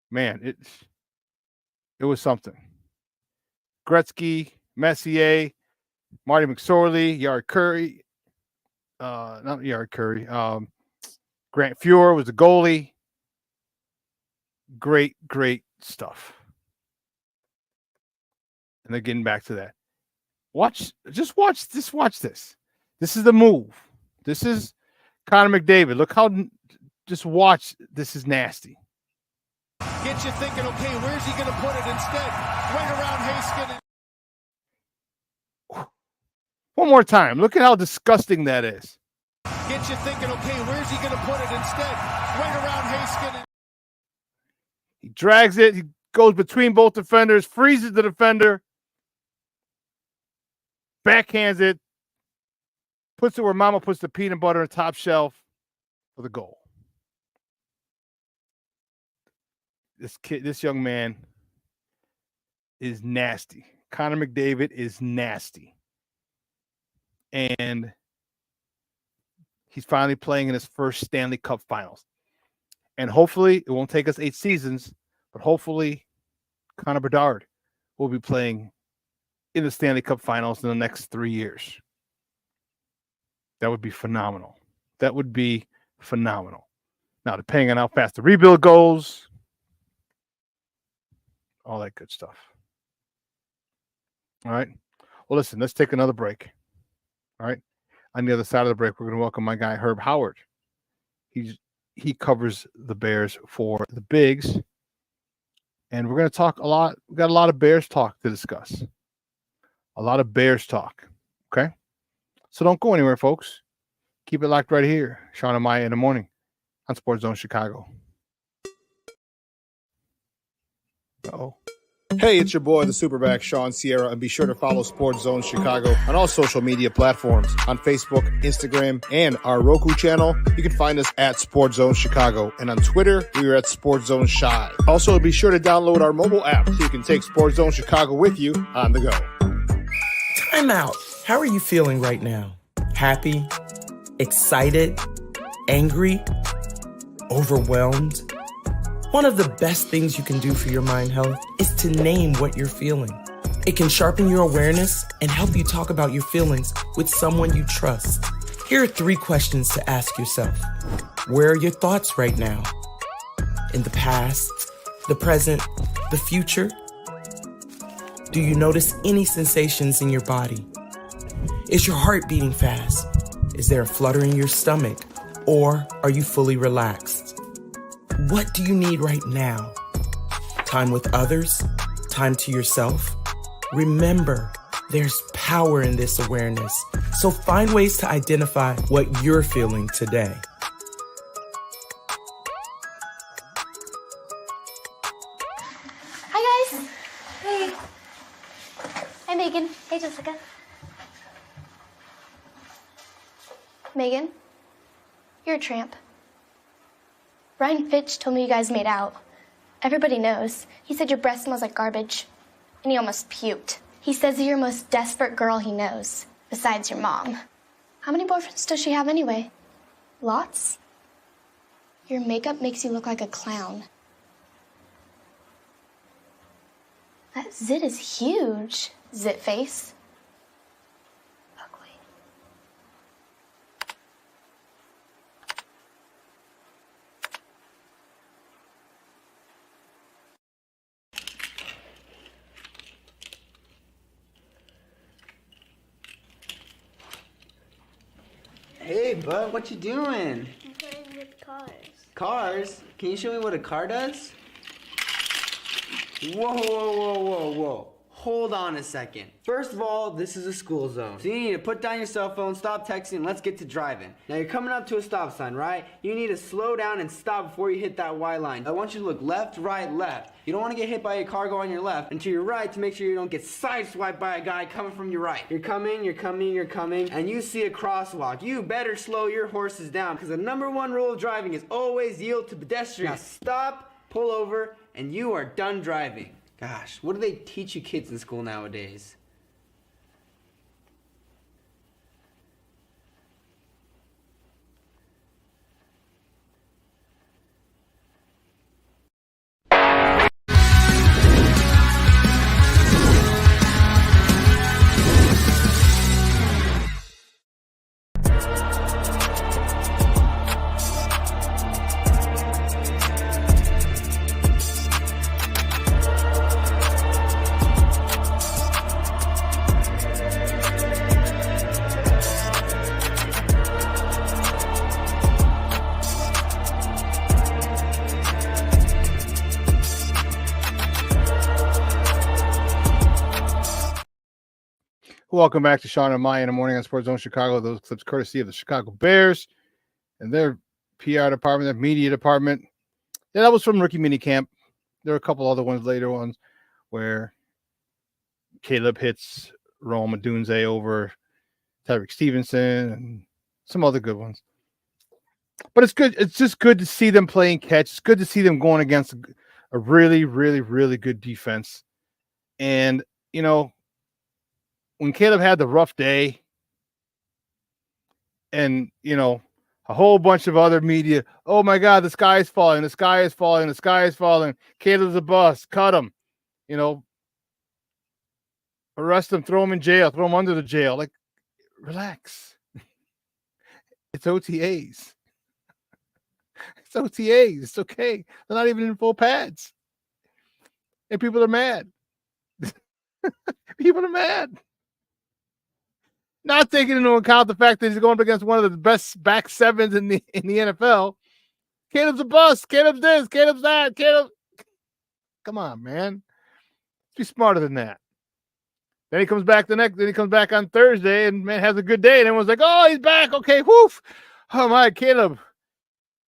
man, it was something. Gretzky, Messier, Marty McSorley, Yard Curry, not Yard Curry. Grant Fuhr was the goalie. Great, great stuff. And they're getting back to that. Just watch this. This is the move. This is Connor McDavid. Look how, just watch. This is nasty. Gets you thinking, okay, where's he going to put it instead? Right around Haskin. One more time. Look at how disgusting that is. Gets you thinking, okay, where's he going to put it instead? Right around Haskin. He drags it. He goes between both defenders, freezes the defender, backhands it, puts it where Mama puts the peanut butter on the top shelf for the goal. This young man is nasty. Connor McDavid is nasty. And he's finally playing in his first Stanley Cup Finals. And hopefully, it won't take us 8 seasons, but hopefully Connor Bedard will be playing in the Stanley Cup Finals in the next 3 years. That would be phenomenal. That would be phenomenal. Now, depending on how fast the rebuild goes, all that good stuff. All right. Well, listen, let's take another break. All right. On the other side of the break, we're going to welcome my guy, Herb Howard. He covers the Bears for the Bigs. And we're going to talk a lot. We've got a lot of Bears talk to discuss. A lot of Bears talk. Okay? So don't go anywhere, folks. Keep it locked right here. Shawn and Maya in the morning on Sports Zone Chicago. Uh-oh. Hey, it's your boy, the SuperBack, Shawn Sierra, and be sure to follow Sports Zone Chicago on all social media platforms, on Facebook, Instagram, and our Roku channel. You can find us at Sports Zone Chicago, and on Twitter, we are at Sports Zone Shy. Also, be sure to download our mobile app so you can take Sports Zone Chicago with you on the go. Time out. How are you feeling right now? Happy? Excited? Angry? Overwhelmed? One of the best things you can do for your mind health is to name what you're feeling. It can sharpen your awareness and help you talk about your feelings with someone you trust. Here are 3 questions to ask yourself. Where are your thoughts right now? In the past, the present, the future? Do you notice any sensations in your body? Is your heart beating fast? Is there a flutter in your stomach? Or are you fully relaxed? What do you need right now? Time with others? Time to yourself? Remember, there's power in this awareness. So find ways to identify what you're feeling today. Hi, guys. Hey. Hi, Megan. Hey, Jessica. Megan, you're a tramp. Ryan Fitch told me you guys made out. Everybody knows. He said your breath smells like garbage. And he almost puked. He says you're the most desperate girl he knows, besides your mom. How many boyfriends does she have anyway? Lots? Your makeup makes you look like a clown. That zit is huge, zit face. Hey, bud, what you doing? I'm playing with cars. Cars? Can you show me what a car does? Whoa, whoa, whoa, whoa, whoa. Hold on a second. First of all, this is a school zone. So you need to put down your cell phone, stop texting, and let's get to driving. Now you're coming up to a stop sign, right? You need to slow down and stop before you hit that Y line. I want you to look left, right, left. You don't want to get hit by a car going on your left, and to your right to make sure you don't get sideswiped by a guy coming from your right. You're coming, and you see a crosswalk. You better slow your horses down, because the #1 rule of driving is always yield to pedestrians. Now stop, pull over, and you are done driving. Gosh, what do they teach you kids in school nowadays? Welcome back to Shawn and Maya in the morning on Sports Zone Chicago. Those clips courtesy of the Chicago Bears and their PR department, their media department. Yeah, that was from rookie minicamp. There were a couple other ones, later ones, where Caleb hits Rome Odunze over Tyreek Stevenson and some other good ones. But it's good. It's just good to see them playing catch. It's good to see them going against a really, really, really good defense. And, you know, when Caleb had the rough day and, you know, a whole bunch of other media, oh my God, the sky is falling, the sky is falling, the sky is falling. Caleb's a bust, cut him, you know, arrest him, throw him in jail, throw him under the jail. Like, relax. It's OTAs. It's OTAs. It's okay. They're not even in full pads. And people are mad. People are mad. Not taking into account the fact that he's going up against one of the best back sevens in the NFL. Caleb's a bust. Caleb's this. Caleb's that. Caleb. Come on, man. Be smarter than that. Then he comes back then he comes back on Thursday and man has a good day. And everyone's like, oh, he's back. Okay, woof. Oh my, Caleb.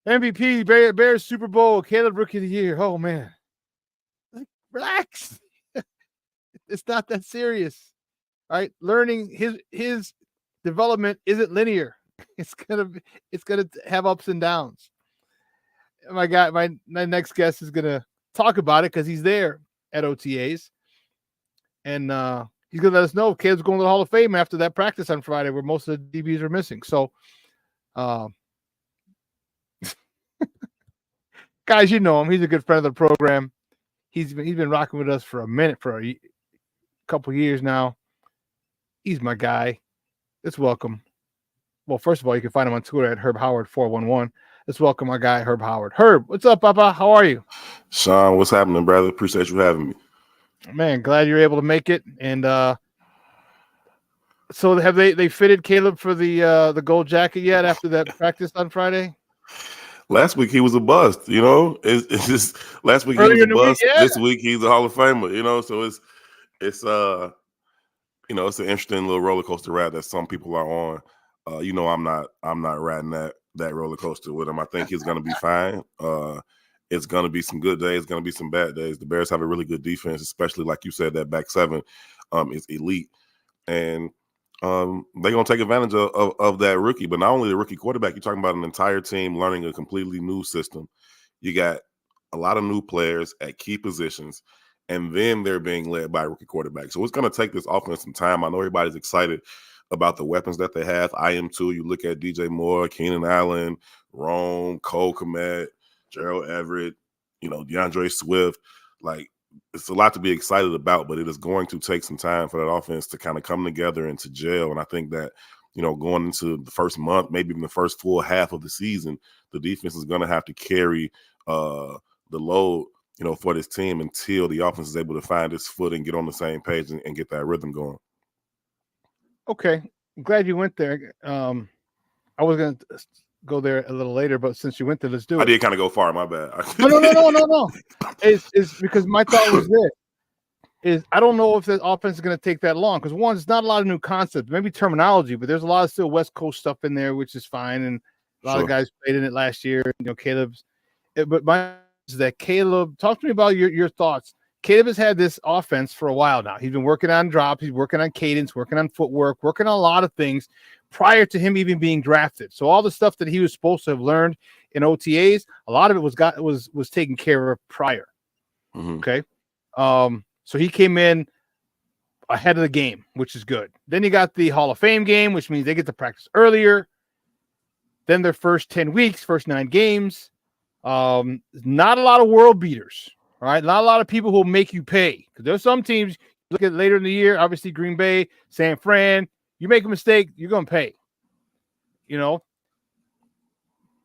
MVP, Bears Super Bowl, Caleb Rookie of the Year. Oh man. Like, relax. It's not that serious. All right, learning his development isn't linear. It's gonna have ups and downs. My guy, my next guest is gonna talk about it because he's there at OTAs, and he's gonna let us know if Caleb's going to the Hall of Fame after that practice on Friday, where most of the DBs are missing. So, guys, you know him. He's a good friend of the program. He's been rocking with us for a couple years now. He's my guy. Let's welcome. Well, first of all, you can find him on Twitter at HerbHoward411. Let's welcome our guy, Herb Howard. Herb, what's up, Papa? How are you? Shawn, what's happening, brother? Appreciate you having me. Man, glad you're able to make it. And so have they fitted Caleb for the gold jacket yet after that practice on Friday? Last week he was a bust, you know. It's just last week Earlier he was a bust. yeah. This week he's a Hall of Famer, you know. So it's you know, it's an interesting little roller coaster ride that some people are on. You know, I'm not riding that roller coaster with him. I think he's gonna be fine. It's gonna be some good days, gonna be some bad days. The Bears have a really good defense, especially like you said, that back seven is elite. And they're gonna take advantage of that rookie, but not only the rookie quarterback, you're talking about an entire team learning a completely new system. You got a lot of new players at key positions. And then they're being led by a rookie quarterback. So it's going to take this offense some time. I know everybody's excited about the weapons that they have. I am too. You look at DJ Moore, Keenan Allen, Rome, Cole Kmet, Gerald Everett, you know, DeAndre Swift. Like, it's a lot to be excited about, but it is going to take some time for that offense to kind of come together and to gel. And I think that, you know, going into the first month, maybe even the first full half of the season, the defense is going to have to carry the load, you know, for this team until the offense is able to find its foot and get on the same page and get that rhythm going. Okay. I'm glad you went there. I was going to go there a little later, but since you went there, let's do it. I did kind of go far. My bad. No. It's because my thought was this. I don't know if the offense is going to take that long because one, it's not a lot of new concepts, maybe terminology, but there's a lot of still West Coast stuff in there, which is fine. And a lot of guys played in it last year. You know, but my is that Caleb, talk to me about your thoughts. Caleb has had this offense for a while now. He's been working on drops, he's working on cadence, working on footwork, working on a lot of things prior to him even being drafted. So all the stuff that he was supposed to have learned in OTAs, a lot of it was taken care of prior. Mm-hmm. Okay. So he came in ahead of the game, which is good. Then you got the Hall of Fame game, which means they get to practice earlier. Then their first 10 weeks, first 9 games. Not a lot of world beaters, all right? Not a lot of people who will make you pay. Because there's some teams, look at later in the year, obviously Green Bay, San Fran, you make a mistake, you're going to pay. You know,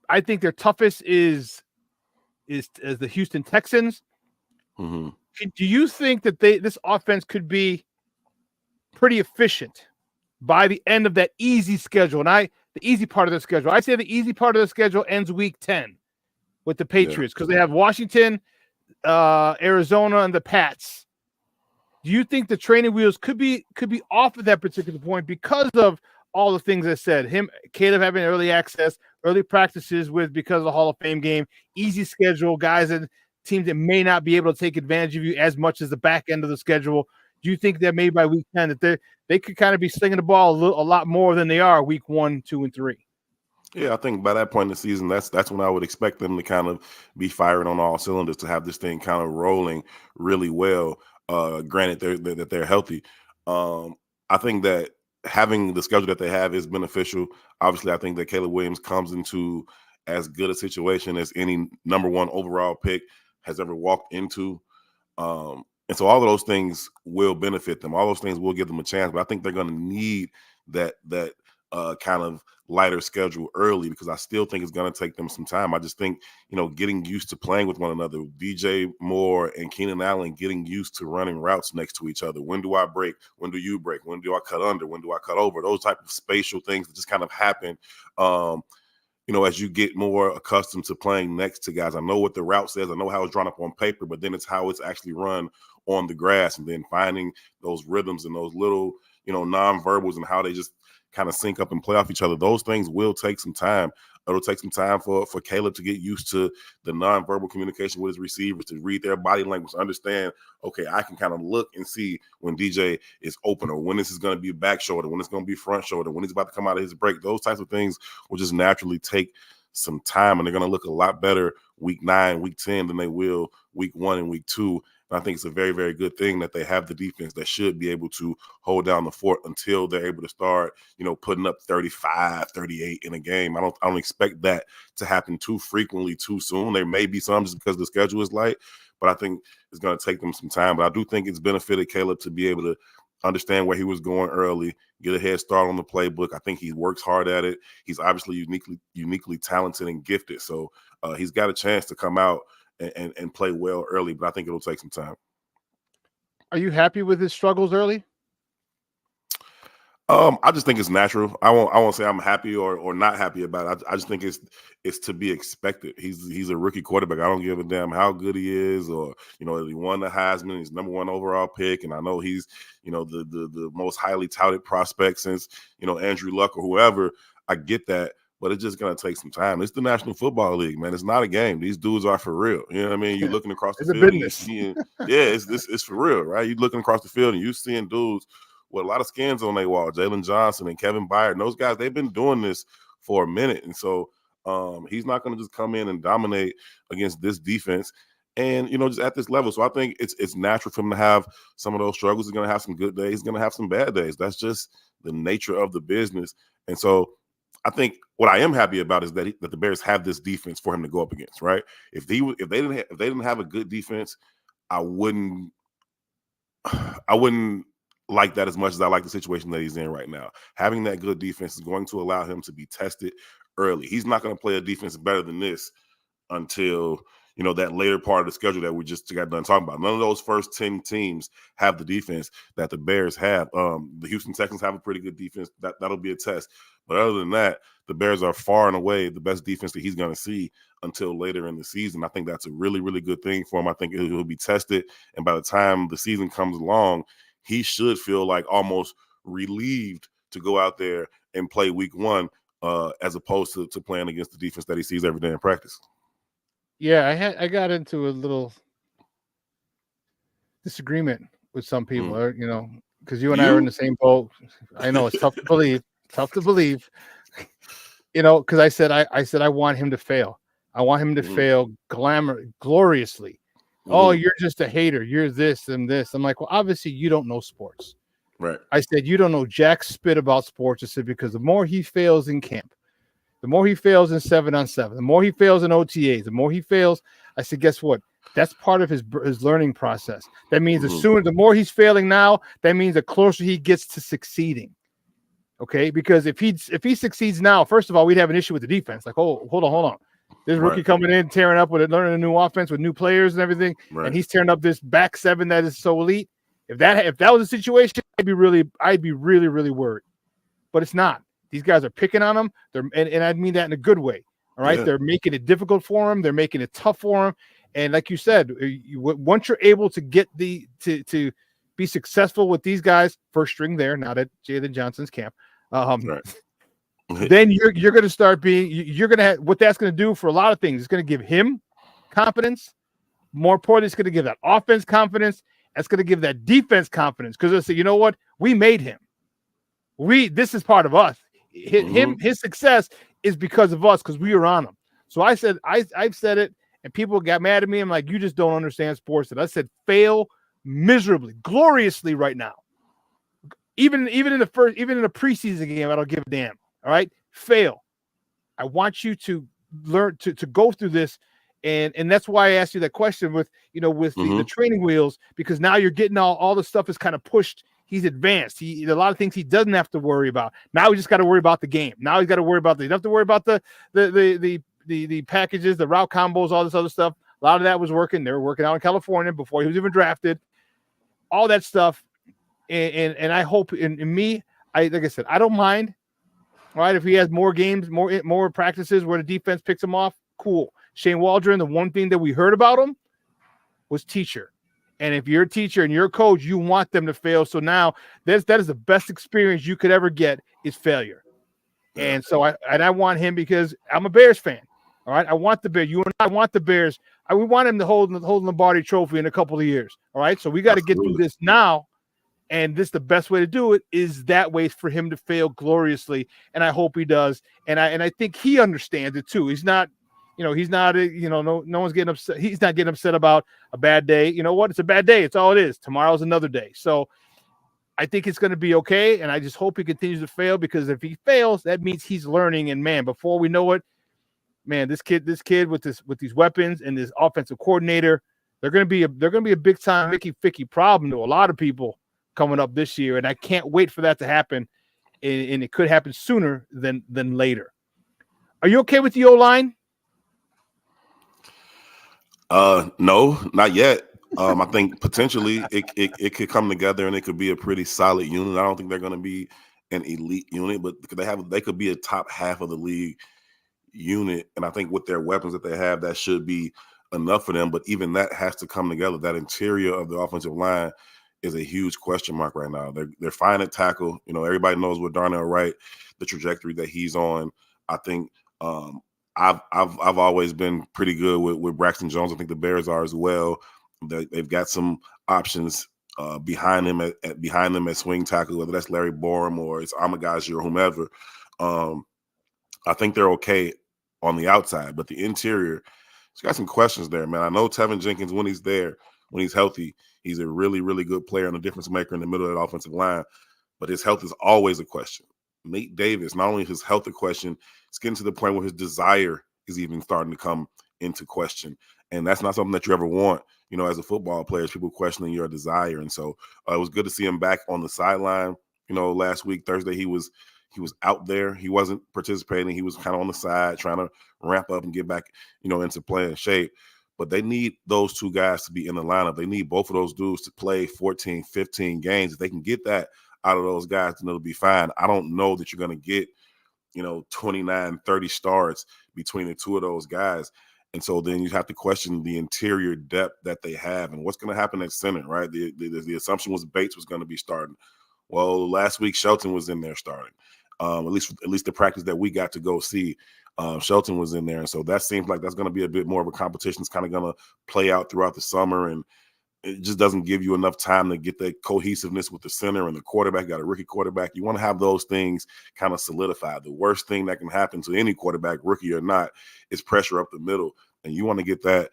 I think their toughest is the Houston Texans. Mm-hmm. Do you think that this offense could be pretty efficient by the end of that easy schedule? And the easy part of the schedule, I say the easy part of the schedule ends week 10. With the Patriots, because they have Washington, Arizona, and the Pats. Do you think the training wheels could be off at that particular point because of all the things I said? Caleb having early access, early practices because of the Hall of Fame game, easy schedule, guys and teams that may not be able to take advantage of you as much as the back end of the schedule. Do you think that maybe by week 10 that they could kind of be slinging the ball a lot more than they are week 1, 2, and 3? Yeah, I think by that point in the season, that's when I would expect them to kind of be firing on all cylinders, to have this thing kind of rolling really well. Granted, they're healthy. I think that having the schedule that they have is beneficial. Obviously, I think that Caleb Williams comes into as good a situation as any number 1 overall pick has ever walked into. And so all of those things will benefit them. All those things will give them a chance. But I think they're going to need that kind of lighter schedule early, because I still think it's going to take them some time. I just think, getting used to playing with one another, DJ Moore and Keenan Allen getting used to running routes next to each other. When do I break? When do you break? When do I cut under? When do I cut over? Those type of spatial things that just kind of happen. As you get more accustomed to playing next to guys. I know what the route says. I know how it's drawn up on paper, but then it's how it's actually run on the grass, and then finding those rhythms and those little, nonverbals and how they just kind of sync up and play off each other. Those things will take some time. It'll take some time for Caleb to get used to the nonverbal communication with his receivers, to read their body language, to understand, okay, I can kind of look and see when DJ is open, or when this is going to be back shoulder, when it's going to be front shoulder, when he's about to come out of his break. Those types of things will just naturally take some time, and they're going to look a lot better week 9, week 10 than they will week 1 and week 2. And I think it's a very, very good thing that they have the defense that should be able to hold down the fort until they're able to start, putting up 35, 38 in a game. I don't expect that to happen too frequently, too soon. There may be some just because the schedule is light, but I think it's going to take them some time. But I do think it's benefited Caleb to be able to understand where he was going early, get a head start on the playbook. I think he works hard at it. He's obviously uniquely talented and gifted. So he's got a chance to come out and play well early, but I think it'll take some time. Are you happy with his struggles early? I just think it's natural. I won't say I'm happy or not happy about it. I just think it's to be expected. He's a rookie quarterback. I don't give a damn how good he is, or he won the Heisman. He's number 1 overall pick, and I know he's the most highly touted prospect since Andrew Luck or whoever. I get that. But it's just going to take some time. It's the National Football League, man. It's not a game. These dudes are for real. You know what I mean? You're looking across the field. And you're seeing, it's for real, right? You're looking across the field and you're seeing dudes with a lot of skins on their wall. Jalen Johnson and Kevin Byard. And those guys, they've been doing this for a minute. And so he's not going to just come in and dominate against this defense and, just at this level. So I think it's natural for him to have some of those struggles. He's going to have some good days. He's going to have some bad days. That's just the nature of the business. And so I think what I am happy about is that the Bears have this defense for him to go up against, right? If they didn't have a good defense, I wouldn't like that as much as I like the situation that he's in right now. Having that good defense is going to allow him to be tested early. He's not going to play a defense better than this until that later part of the schedule that we just got done talking about. None of those first 10 teams have the defense that the Bears have. The Houston Texans have a pretty good defense. That'll be a test. But other than that, the Bears are far and away the best defense that he's going to see until later in the season. I think that's a really, really good thing for him. I think he'll be tested. And by the time the season comes along, he should feel like almost relieved to go out there and play week 1 as opposed to playing against the defense that he sees every day in practice. Yeah, I got into a little disagreement with some people, because you and I are in the same boat. I know it's tough to believe. Because I said I want him to fail. I want him to fail gloriously. Oh, you're just a hater. You're this and this. I'm like, well, obviously you don't know sports. Right. I said, you don't know jack spit about sports. I said, because the more he fails in camp, the more he fails in 7-on-7, the more he fails in OTAs, the more he fails. I said, guess what? That's part of his learning process. That means the more he's failing now, that means the closer he gets to succeeding. Okay, because if he succeeds now, first of all, we'd have an issue with the defense. Like, oh, hold on. This rookie coming in, tearing up with it, learning a new offense with new players and everything, and he's tearing up this back 7 that is so elite. If that was a situation, I'd be really, really worried. But it's not. These guys are picking on him. And I mean that in a good way. All right, they're making it difficult for him. They're making it tough for him. And like you said, once you're able to get to be successful with these guys, first string there, not at Jalen Johnson's camp. Right. Then you're going to start being, you're going to have, what that's going to do for a lot of things. It's going to give him confidence. More importantly, it's going to give that offense confidence. It's going to give that defense confidence because they'll say, you know what? We made him. This is part of us. His success is because of us because we were on him. So I've said it, and people got mad at me. I'm like, you just don't understand sports. And I said, fail miserably, gloriously right now. Even in the preseason game, I don't give a damn. All right, fail. I want you to learn to go through this, and that's why I asked you that question with the training wheels, because now you're getting all the stuff is kind of pushed. He's advanced. A lot of things he doesn't have to worry about. Now we just got to worry about the game. Now he's got to worry about you don't have to worry about the packages, the route combos, all this other stuff. A lot of that was working. They were working out in California before he was even drafted. All that stuff, and I hope in me, like I said, I don't mind. All right, if he has more games, more practices where the defense picks him off, cool. Shane Waldron, the one thing that we heard about him was teacher. And if you're a teacher and you're a coach, you want them to fail. So now that is the best experience you could ever get is failure. And so I want him because I'm a Bears fan. All right, I want the Bears. You and I want the Bears. We want him to hold the Lombardi Trophy in a couple of years. All right, so we got to get through this now. And this the best way to do it is that way for him to fail gloriously. And I hope he does. And I think he understands it too. He's not, no one's getting upset. He's not getting upset about a bad day. You know what? It's a bad day. It's all it is. Tomorrow's another day. So I think it's going to be okay. And I just hope he continues to fail, because if he fails, that means he's learning. And man, before we know it, man, this kid with these weapons and this offensive coordinator, they're going to be a big time Mickey Ficky problem to a lot of people coming up this year, and I can't wait for that to happen, and it could happen sooner than later. Are you okay with the O-line? No, not yet. I think potentially it could come together and it could be a pretty solid unit. I don't think they're going to be an elite unit, but they could be a top half of the league unit, and I think with their weapons that they have, that should be enough for them. But even that has to come together. That interior of the offensive line is a huge question mark right now. They're fine at tackle. Everybody knows with Darnell Wright, the trajectory that he's on. I think I've always been pretty good with Braxton Jones. I think the Bears are as well. They've got some options behind him at swing tackle, whether that's Larry Borum or it's Amagaji or whomever. I think they're okay on the outside, but the interior, it's got some questions there, man. I know tevinjenkins, when he's there, when he's healthy, he's a really, really good player and a difference maker in the middle of that offensive line, but his health is always a question. Nate Davis, not only is his health a question, it's getting to the point where his desire is even starting to come into question. And that's not something that you ever want, as a football player, is people questioning your desire. And so it was good to see him back on the sideline. Last week, Thursday, he was out there. He wasn't participating. He was kind of on the side trying to ramp up and get back, into playing shape. But they need those two guys to be in the lineup. They need both of those dudes to play 14, 15 games. If they can get that out of those guys, then it'll be fine. I don't know that you're going to get, 29, 30 starts between the two of those guys. And so then you have to question the interior depth that they have and what's going to happen at center, right? The assumption was Bates was going to be starting. Well, last week Shelton was in there starting. At least the practice that we got to go see. Shelton was in there, and so that seems like that's going to be a bit more of a competition. It's kind of going to play out throughout the summer, and it just doesn't give you enough time to get that cohesiveness with the center and the quarterback. You got a rookie quarterback. You want to have those things kind of solidified. The worst thing that can happen to any quarterback, rookie or not, is pressure up the middle, and you want to get that,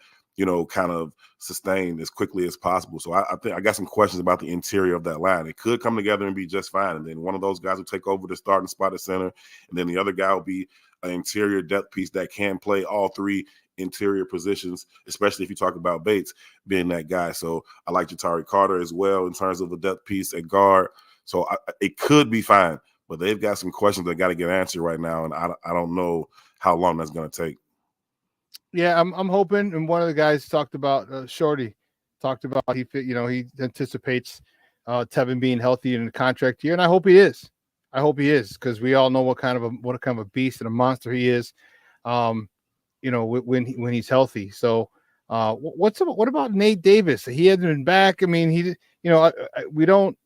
kind of sustained as quickly as possible. So I think I got some questions about the interior of that line. It could come together and be just fine, and then one of those guys will take over the starting spot at center, and then the other guy will be an interior depth piece that can play all three interior positions, especially if you talk about Bates being that guy. So I like Jatari Carter as well in terms of the depth piece at guard. So it could be fine, but they've got some questions that got to get answered right now, and I don't know how long that's going to take. Yeah, I'm hoping. And one of the guys talked about Shorty talked about he anticipates Tevin being healthy in the contract year, and I hope he is. I hope he is, because we all know what kind of a beast and a monster he is. When he's healthy. So what about Nate Davis? He hasn't been back. I mean, we don't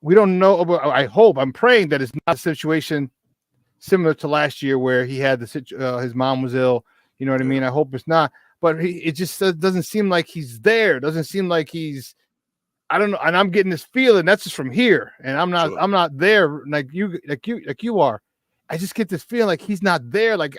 know. I hope, I'm praying that it's not a situation similar to last year where he had his mom was ill. You know what I mean? I hope it's not. But it just doesn't seem like he's there. Doesn't seem like he's. I don't know. And I'm getting this feeling that's just from here, and I'm not there like you are. I just get this feeling like he's not there. Like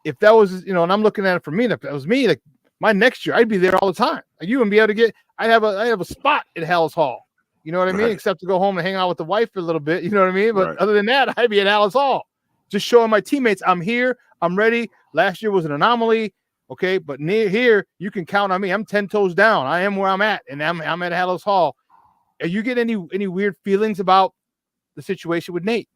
if that was, and I'm looking at it for me. If that was me, like my next year, I'd be there all the time. Like you wouldn't be able to get. I have a spot at Hallis Hall. You know what I mean? Except to go home and hang out with the wife for a little bit. You know what I mean? But other than that, I'd be at Hallis Hall, just showing my teammates I'm here. I'm ready. Last year was an anomaly. Okay, but near here, you can count on me. I'm 10 toes down. I am where I'm at, and I'm at Hallis Hall. Are you get any weird feelings about the situation with Nate?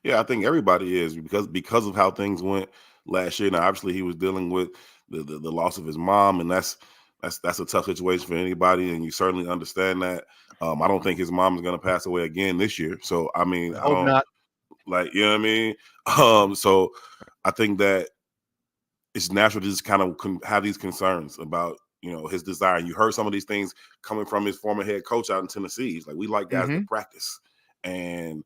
Yeah, I think everybody is because of how things went last year. Now, obviously, he was dealing with the loss of his mom, and that's a tough situation for anybody, and you certainly understand that. I don't think his mom is going to pass away again this year. So, I mean, I don't not. Like, you know what I mean? So I think that it's natural to just kind of have these concerns about, his desire. You heard some of these things coming from his former head coach out in Tennessee. He's like, we like guys to practice. And,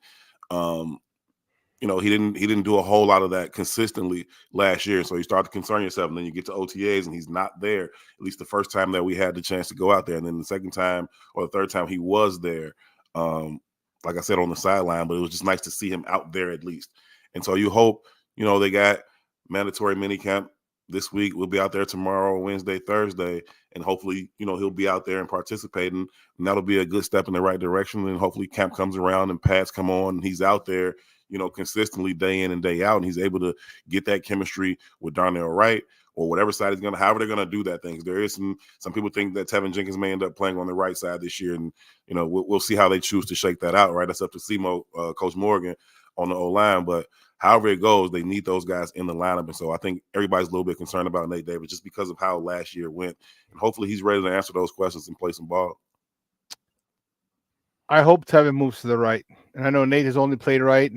he didn't do a whole lot of that consistently last year. So you start to concern yourself, and then you get to OTAs and he's not there. At least the first time that we had the chance to go out there. And then the second time or the third time he was there, like I said, on the sideline, but it was just nice to see him out there at least. And so you hope, they got mandatory minicamp this week. We'll be out there tomorrow, Wednesday, Thursday, and hopefully, he'll be out there and participating. And that'll be a good step in the right direction. And hopefully camp comes around and pads come on and he's out there, consistently day in and day out. And he's able to get that chemistry with Darnell Wright or whatever side he's going to, however they're going to do that thing. There is some people think that Tevinjenkins may end up playing on the right side this year. And, we'll see how they choose to shake that out, right? That's up to CMO, Coach Morgan on the O-line. But however it goes, they need those guys in the lineup. And so I think everybody's a little bit concerned about Nate Davis just because of how last year went. And hopefully he's ready to answer those questions and play some ball. I hope Tevin moves to the right. And I know Nate has only played right,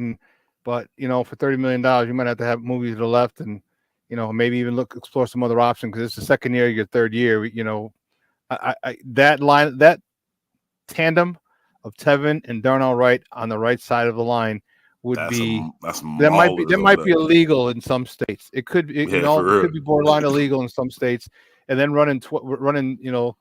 but for $30 million, you might have to move to the left and, maybe even explore some other option because it's the second year, your third year. That tandem of Tevin and Darnell Wright on the right side of the line that might be illegal in some states. It could it could be borderline illegal in some states, and then running 12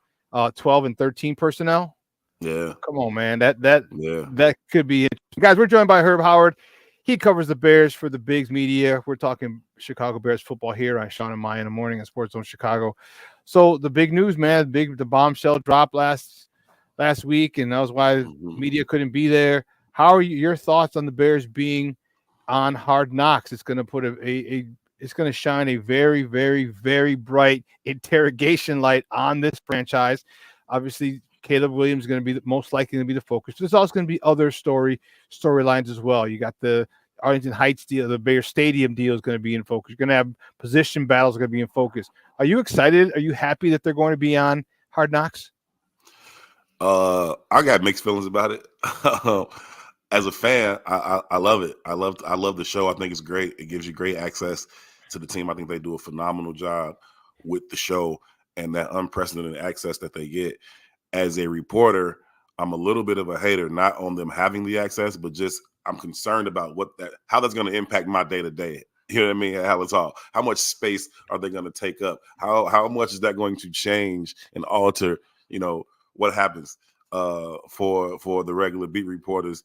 and 13 personnel. Yeah, come on, man. That could be it. Guys, we're joined by Herb Howard. He covers the Bears for the Bigs Media. We're talking Chicago Bears football here on Shawn and Maya in the morning on Sports Zone Chicago. So the big news, man, the bombshell dropped last week, and that was why media couldn't be there. How are your thoughts on the Bears being on Hard Knocks? It's going to put it's going to shine a very, very, very bright interrogation light on this franchise. Obviously, Caleb Williams is going to be most likely to be the focus. There's also going to be other storylines as well. You got the Arlington Heights deal, the Bears Stadium deal is going to be in focus. You're going to have position battles going to be in focus. Are you excited? Are you happy that they're going to be on Hard Knocks? I got mixed feelings about it. As a fan, I love it. I love the show. I think it's great. It gives you great access to the team. I think they do a phenomenal job with the show and that unprecedented access that they get. As a reporter, I'm a little bit of a hater, not on them having the access, but just I'm concerned about how that's going to impact my day-to-day. You know what I mean? At Hallis Hall. How much space are they going to take up? How much is that going to change and alter, what happens for the regular beat reporters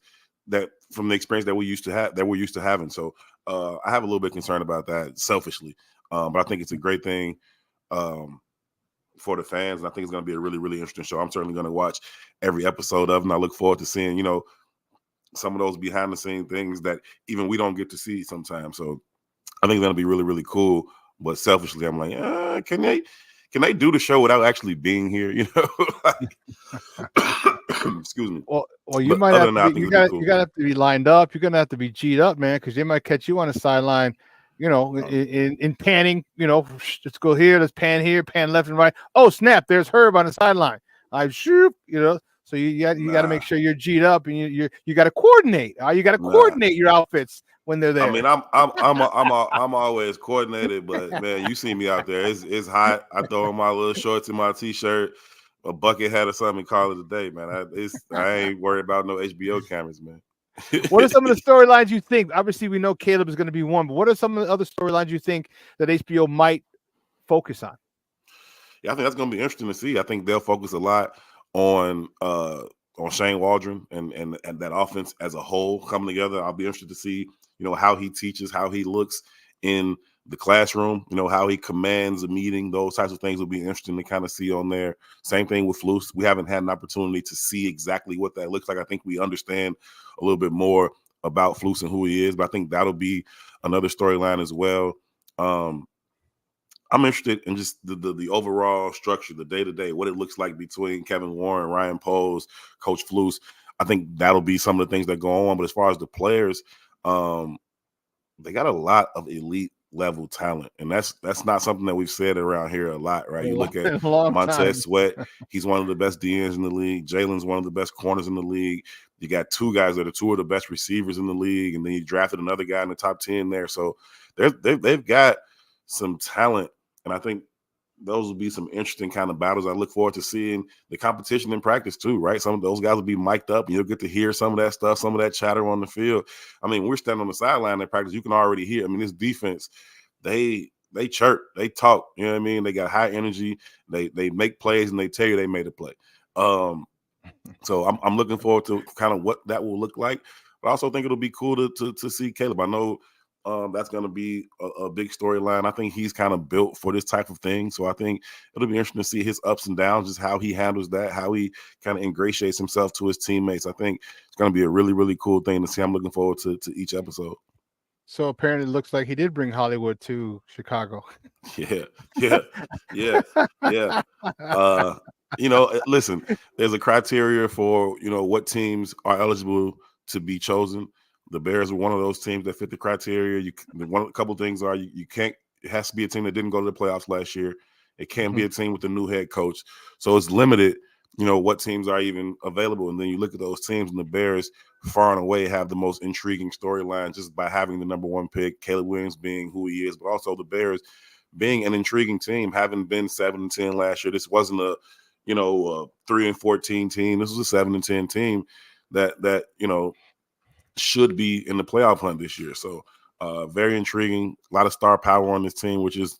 that from the experience that we're used to having. So I have a little bit concerned about that selfishly. But I think it's a great thing for the fans. And I think it's going to be a really, really interesting show. I'm certainly going to watch every episode of it. And I look forward to seeing, some of those behind the scenes things that even we don't get to see sometimes. So I think it's going to be really, really cool. But selfishly, I'm like, can they do the show without actually being here? Excuse me. Well, you might have to. You got to have to be lined up. You're going to have to be G'd up, man, because they might catch you on the sideline. In panning. Let's go here. Let's pan here. Pan left and right. Oh snap! There's Herb on the sideline. I shoot. So you got to make sure you're G'd up, and you got to coordinate. You got to coordinate your outfits when they're there. I mean, I'm always coordinated, but man, you see me out there. It's hot. I throw on my little shorts and my t-shirt, a bucket hat or something and call it a day, man. I ain't worried about no HBO cameras, man. What are some of the storylines you think? Obviously, we know Caleb is going to be one, but what are some of the other storylines you think that HBO might focus on? Yeah, I think that's going to be interesting to see. I think they'll focus a lot on Shane Waldron and that offense as a whole coming together. I'll be interested to see, how he teaches, how he looks in the classroom, how he commands a meeting. Those types of things will be interesting to kind of see on there. Same thing with Flus. We haven't had an opportunity to see exactly what that looks like. I think we understand a little bit more about Flus and who he is, but I think that'll be another storyline as well. I'm interested in just the overall structure, the day-to-day, what it looks like between Kevin Warren, Ryan Poles, Coach Flus. I think that'll be some of the things that go on. But as far as the players, they got a lot of elite level talent. And that's not something that we've said around here a lot, right? You look at Montez Sweat, he's one of the best DNs in the league. Jalen's one of the best corners in the league. You got two guys that are two of the best receivers in the league, and then you drafted another guy in the top 10 there. So they've got some talent. And I think those will be some interesting kind of battles. I look forward to seeing the competition in practice too, right? Some of those guys will be mic'd up, and you'll get to hear some of that stuff, some of that chatter on the field. I mean, we're standing on the sideline in practice. You can already hear. I mean, this defense, they chirp, they talk. You know what I mean? They got high energy. They make plays, and they tell you they made a play. So I'm looking forward to kind of what that will look like. But I also think it'll be cool to see Caleb. I know that's going to be a big storyline. I think he's kind of built for this type of thing. So I think it'll be interesting to see his ups and downs, just how he handles that, how he kind of ingratiates himself to his teammates. I think it's going to be a really, really cool thing to see. I'm looking forward to each episode. So apparently it looks like he did bring Hollywood to Chicago. Yeah. Listen, there's a criteria for, what teams are eligible to be chosen. The Bears are one of those teams that fit the criteria. A couple things are you can't. It has to be a team that didn't go to the playoffs last year. It can't be a team with a new head coach. So it's limited, what teams are even available. And then you look at those teams, and the Bears far and away have the most intriguing storyline just by having the number one pick, Caleb Williams being who he is, but also the Bears being an intriguing team, having been 7-10 last year. This wasn't a 3-14 team. This was a 7-10 team that should be in the playoff hunt this year. So very intriguing. A lot of star power on this team, which is,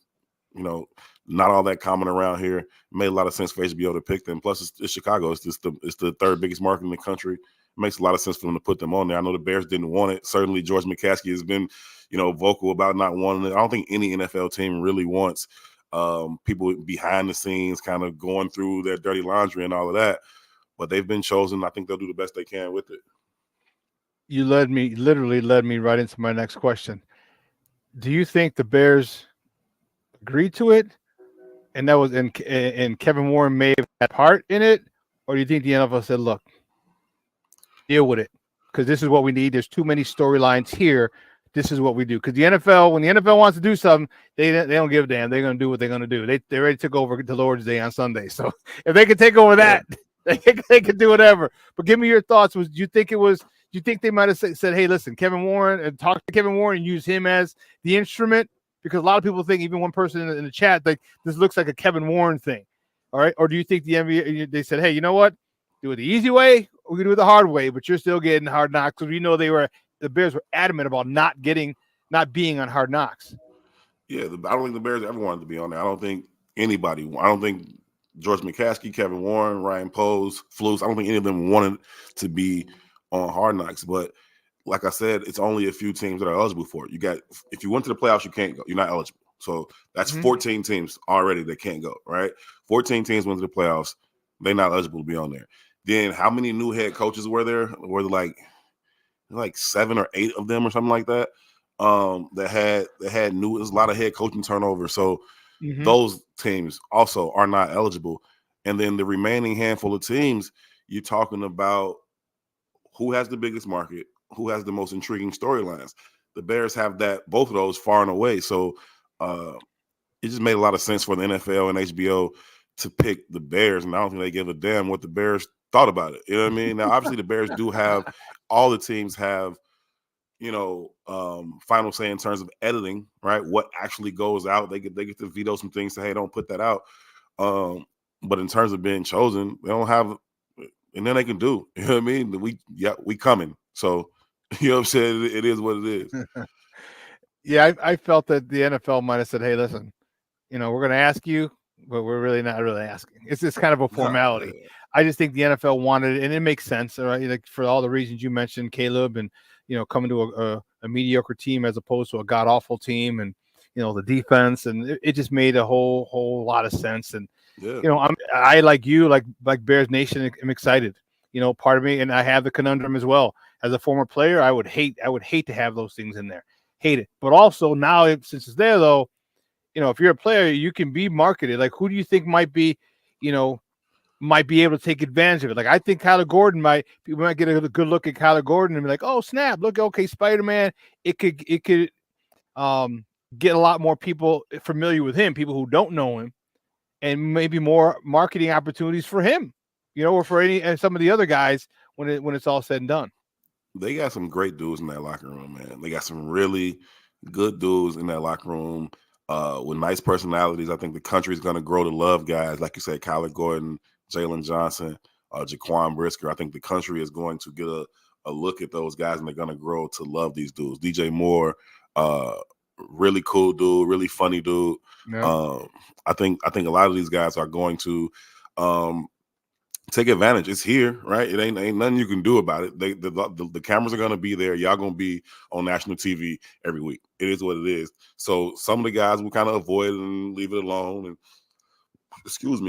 not all that common around here. It made a lot of sense for HBO to pick them. Plus, it's Chicago. It's the third biggest market in the country. It makes a lot of sense for them to put them on there. I know the Bears didn't want it. Certainly, George McCaskey has been, vocal about not wanting it. I don't think any NFL team really wants people behind the scenes kind of going through their dirty laundry and all of that. But they've been chosen. I think they'll do the best they can with it. You literally led me right into my next question. Do you think the Bears agreed to it, and that was and Kevin Warren may have had part in it, or do you think the NFL said, "Look, deal with it, because this is what we need. There's too many storylines here. This is what we do." Because the NFL, when the NFL wants to do something, they don't give a damn. They're going to do what they're going to do. They already took over the Lord's Day on Sunday, so if they could take over that, they could do whatever. But give me your thoughts. Do you think they might have said, "Hey, listen, Kevin Warren," and talk to Kevin Warren and use him as the instrument? Because a lot of people think, even one person in the chat, like this looks like a Kevin Warren thing. All right. Or do you think the NBA, they said, "Hey, you know what? Do it the easy way. We can do it the hard way, but you're still getting Hard Knocks." Because we know the Bears were adamant about not being on Hard Knocks. Yeah. I don't think the Bears ever wanted to be on there. I don't think George McCaskey, Kevin Warren, Ryan Poles, Flus, I don't think any of them wanted to be on Hard Knocks. But like I said, it's only a few teams that are eligible for it. If you went to the playoffs, you can't go. You're not eligible. So that's 14 teams already that can't go, right? 14 teams went to the playoffs. They're not eligible to be on there. Then how many new head coaches were there? Were there like 7 or 8 of them or something like that? That had new. There's a lot of head coaching turnover. So those teams also are not eligible. And then the remaining handful of teams, you're talking about who has the biggest market, who has the most intriguing storylines. The Bears have both of those far and away. So it just made a lot of sense for the NFL and HBO to pick the Bears. And I don't think they give a damn what the Bears thought about it. You know what I mean? Now, obviously, the Bears do have, all the teams have, final say in terms of editing, right? What actually goes out. They get to veto some things, say, "Hey, don't put that out." But in terms of being chosen, they don't have, and then they can do. You know what I mean? We coming. So you know what I'm saying? It is what it is. Yeah, I felt that the NFL might have said, "Hey, listen, we're going to ask you, but we're really not really asking." It's just kind of a formality. I just think the NFL wanted it, and it makes sense, right? Like for all the reasons you mentioned, Caleb, and coming to a mediocre team as opposed to a god awful team, and the defense, and it just made a whole lot of sense. And I like you, like Bears Nation, I'm excited. Part of me, and I have the conundrum as well. As a former player, I would hate to have those things in there. Hate it. But also now, since it's there, though, if you're a player, you can be marketed. Like, who do you think might be able to take advantage of it? Like, I think Kyler Gordon people might get a good look at Kyler Gordon and be like, oh, snap, look, okay, Spider-Man. It could get a lot more people familiar with him, people who don't know him, and maybe more marketing opportunities for him, or for some of the other guys when it's all said and done. They got some great dudes in that locker room, man. They got some really good dudes in that locker room with nice personalities. I think the country is going to grow to love guys, like you said, Kyler Gordon, Jalen Johnson, Jaquan Brisker. I think the country is going to get a look at those guys, and they're going to grow to love these dudes. DJ Moore, really cool dude, really funny dude. Yeah. I think a lot of these guys are going to take advantage. It's here, right? It ain't nothing you can do about it. The cameras are going to be there. Y'all going to be on national TV every week. It is what it is. So some of the guys will kind of avoid and leave it alone. And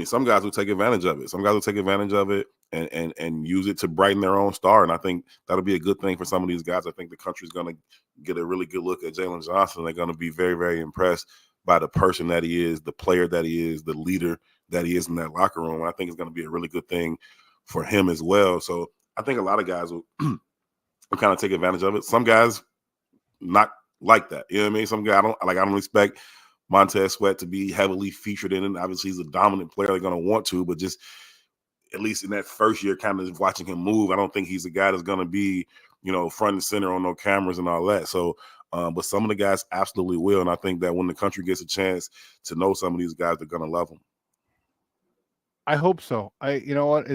some guys will take advantage of it. Some guys will take advantage of it and use it to brighten their own star. And I think that'll be a good thing for some of these guys. I think the country's going to get a really good look at Jalen Johnson. They're going to be very, very impressed by the person that he is, the player that he is, the leader that he is in that locker room. I think it's going to be a really good thing for him as well. So I think a lot of guys will kind of take advantage of it. Some guys not like that. You know what I mean? Some guys I don't expect Montez Sweat to be heavily featured in it. Obviously, he's a dominant player. They're going to want to, but just at least in that first year, kind of watching him move, I don't think he's a guy that's going to be, front and center on no cameras and all that. So, but some of the guys absolutely will. And I think that when the country gets a chance to know some of these guys, they're going to love them. I hope so. You know what?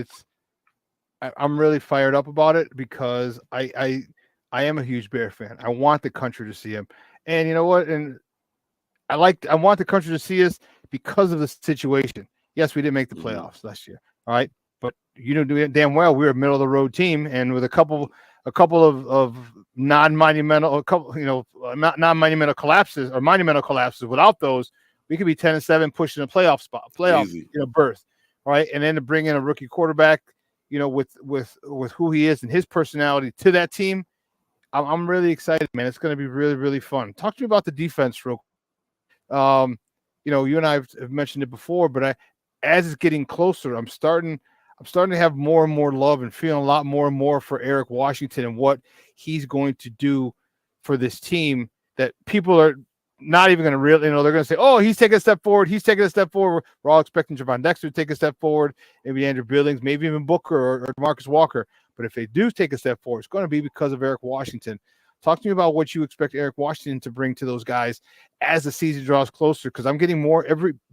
I'm really fired up about it because I am a huge Bear fan. I want the country to see him. And you know what? And I want the country to see us because of the situation. Yes, we didn't make the playoffs last year. All right. But damn well we were a middle of the road team, and with a couple of non-monumental, non-monumental collapses or monumental collapses. Without those, we could be 10-7 pushing a playoff berth. Right. And then to bring in a rookie quarterback, with who he is and his personality to that team, I'm really excited, man. It's going to be really, really fun. Talk to me about the defense real quick. You and I have mentioned it before, but as it's getting closer, I'm starting to have more and more love and feeling a lot more and more for Eric Washington and what he's going to do for this team that people are not even going to really, they're going to say, oh, he's taking a step forward. He's taking a step forward. We're all expecting Gervon Dexter to take a step forward, maybe Andrew Billings, maybe even Booker or Marcus Walker. But if they do take a step forward, it's going to be because of Eric Washington. Talk to me about what you expect Eric Washington to bring to those guys as the season draws closer, because I'm getting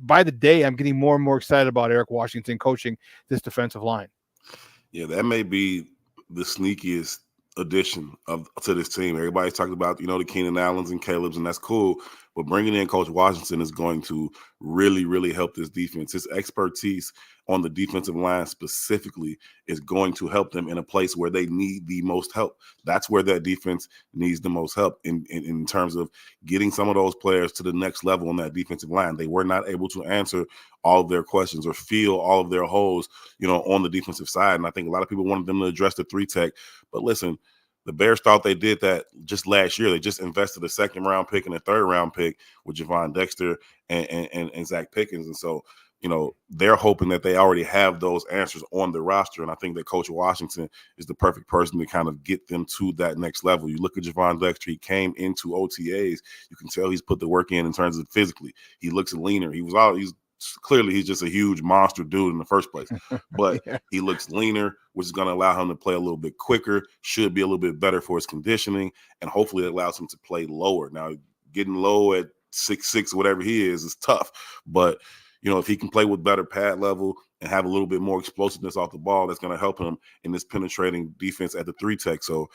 by the day, I'm getting more and more excited about Eric Washington coaching this defensive line. Yeah, that may be the sneakiest addition to this team. Everybody's talking about, the Keenan Allens and Caleb's, and that's cool. But bringing in Coach Washington is going to really, really help this defense. His expertise on the defensive line specifically is going to help them in a place where they need the most help. That's where that defense needs the most help in terms of getting some of those players to the next level on that defensive line. They were not able to answer all of their questions or fill all of their holes, on the defensive side. And I think a lot of people wanted them to address the 3-tech. But listen, the Bears thought they did that just last year. They just invested a 2nd-round pick and a 3rd-round pick with Gervon Dexter and Zach Pickens. And so, they're hoping that they already have those answers on the roster. And I think that Coach Washington is the perfect person to kind of get them to that next level. You look at Gervon Dexter, he came into OTAs. You can tell he's put the work in terms of physically. He looks leaner. He's just a huge monster dude in the first place, but yeah. He looks leaner, which is going to allow him to play a little bit quicker, should be a little bit better for his conditioning, and hopefully it allows him to play lower. Now, getting low at 6'6", whatever he is tough, but if he can play with better pad level and have a little bit more explosiveness off the ball, that's going to help him in this penetrating defense at the 3-tech. So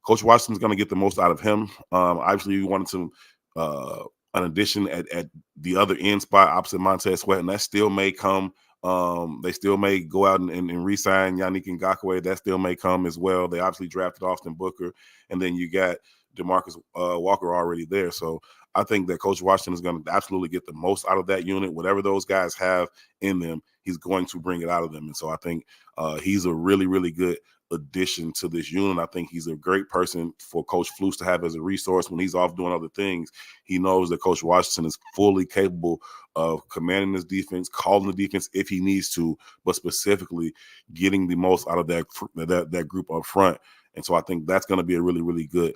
Coach Washington's going to get the most out of him. Obviously, we wanted some an addition at the other end spot opposite Montez Sweat, and that still may come. They still may go out and re-sign Yannick Ngakoue. That still may come as well. They obviously drafted Austin Booker, and then you got DeMarcus Walker already there. So I think that Coach Washington is going to absolutely get the most out of that unit. Whatever those guys have in them, he's going to bring it out of them. And so I think he's a really, really good addition to this unit. I think he's a great person for Coach Flus to have as a resource when he's off doing other things. He knows that Coach Washington is fully capable of commanding this defense, calling the defense if he needs to, but specifically getting the most out of that group up front. And so I think that's going to be a really, really good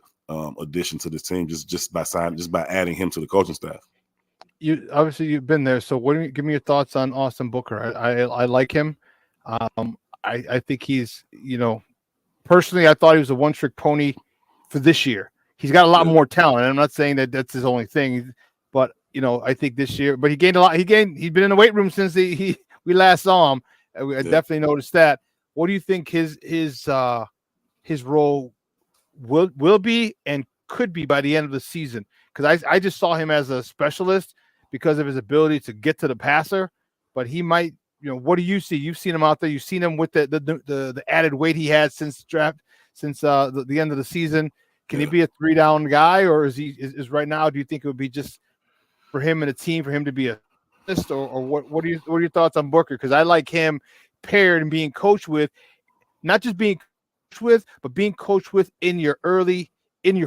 addition to this team just by adding him to the coaching staff. You've been there, so give me your thoughts on Austin Booker. I like him. I think he's, personally, I thought he was a one-trick pony for this year. He's got a lot more talent. I'm not saying that that's his only thing, but I think this year, but he gained a lot. He's been in the weight room since we last saw him. I definitely noticed that. What do you think his role will be and could be by the end of the season? Because I just saw him as a specialist because of his ability to get to the passer, but he might. What do you see? You've seen him out there. You've seen him with the added weight he had since draft, since the end of the season. Can he be a 3-down guy, or is right now? Do you think it would be just for him and a team for him to be a list, or what are your thoughts on Booker? Because I like him paired and being coached with, not just being coached with, but being coached with in your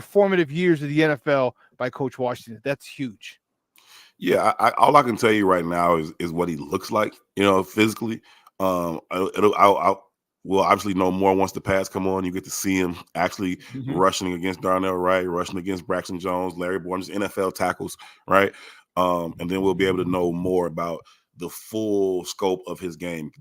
formative years of the NFL by Coach Washington. That's huge. Yeah, all I can tell you right now is what he looks like, physically. We'll obviously know more once the pads come on. You get to see him actually rushing against Darnell Wright, rushing against Braxton Jones, Larry Bourne, just NFL tackles, right? And then we'll be able to know more about the full scope of his game.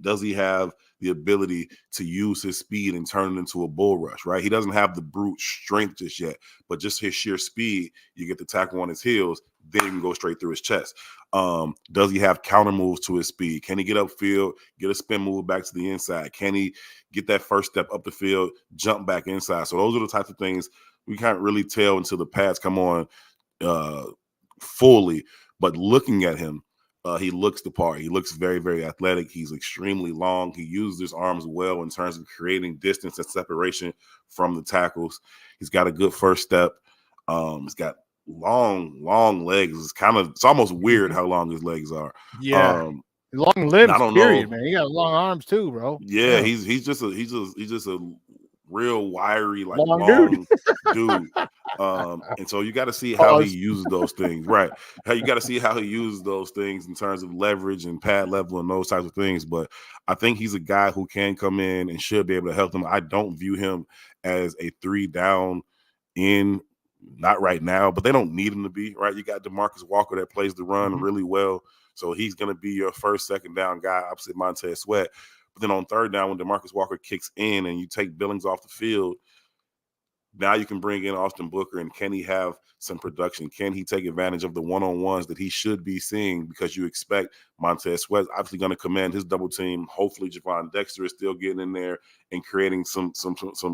Does he have the ability to use his speed and turn it into a bull rush, right? He doesn't have the brute strength just yet, but just his sheer speed, you get the tackle on his heels, then you can go straight through his chest. Does he have counter moves to his speed? Can he get upfield, get a spin move back to the inside? Can he get that first step up the field, jump back inside? So those are the types of things we can't really tell until the pads come on fully. But looking at him, he looks the part. He looks very, very athletic. He's extremely long. He uses his arms well in terms of creating distance and separation from the tackles. He's got a good first step. He's got long legs. It's almost weird how long his legs are. Yeah. Long limbs, period, man. He got long arms too, bro. Yeah, he's just a real wiry, long dude. And so you got to see how he uses those things, right? You got to see how he uses those things in terms of leverage and pad level and those types of things. But I think he's a guy who can come in and should be able to help them. I don't view him as a 3-down in, not right now, but they don't need him to be, right? You got DeMarcus Walker that plays the run really well. So he's going to be your first, second down guy opposite Montez Sweat. But then on third down, when DeMarcus Walker kicks in and you take Billings off the field, now you can bring in Austin Booker, and can he have some production? Can he take advantage of the one-on-ones that he should be seeing? Because you expect Montez Sweat obviously going to command his double team. Hopefully Gervon Dexter is still getting in there and creating some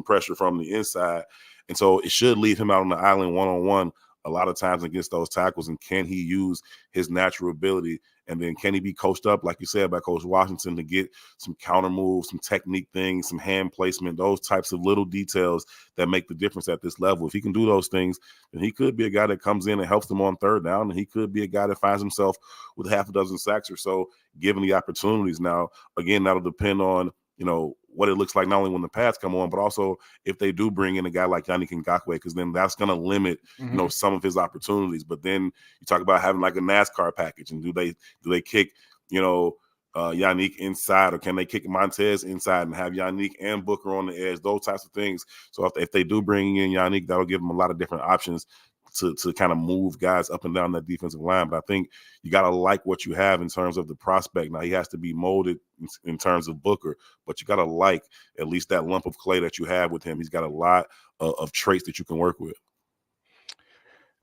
pressure from the inside. And so it should leave him out on the island one-on-one a lot of times against those tackles. And can he use his natural ability? And then can he be coached up, like you said, by Coach Washington to get some counter moves, some technique things, some hand placement, those types of little details that make the difference at this level. If he can do those things, then he could be a guy that comes in and helps them on third down, and he could be a guy that finds himself with half a dozen sacks or so, given the opportunities. Now, again, that'll depend on, what it looks like not only when the pads come on, but also if they do bring in a guy like Yannick Ngakoue, because then that's going to limit, some of his opportunities. But then you talk about having like a NASCAR package, and do they kick, Yannick inside, or can they kick Montez inside and have Yannick and Booker on the edge? Those types of things. So if they do bring in Yannick, that'll give them a lot of different options to kind of move guys up and down that defensive line. But I think you got to like what you have in terms of the prospect. Now, he has to be molded in terms of Booker, but you got to like at least that lump of clay that you have with him. He's got a lot of traits that you can work with.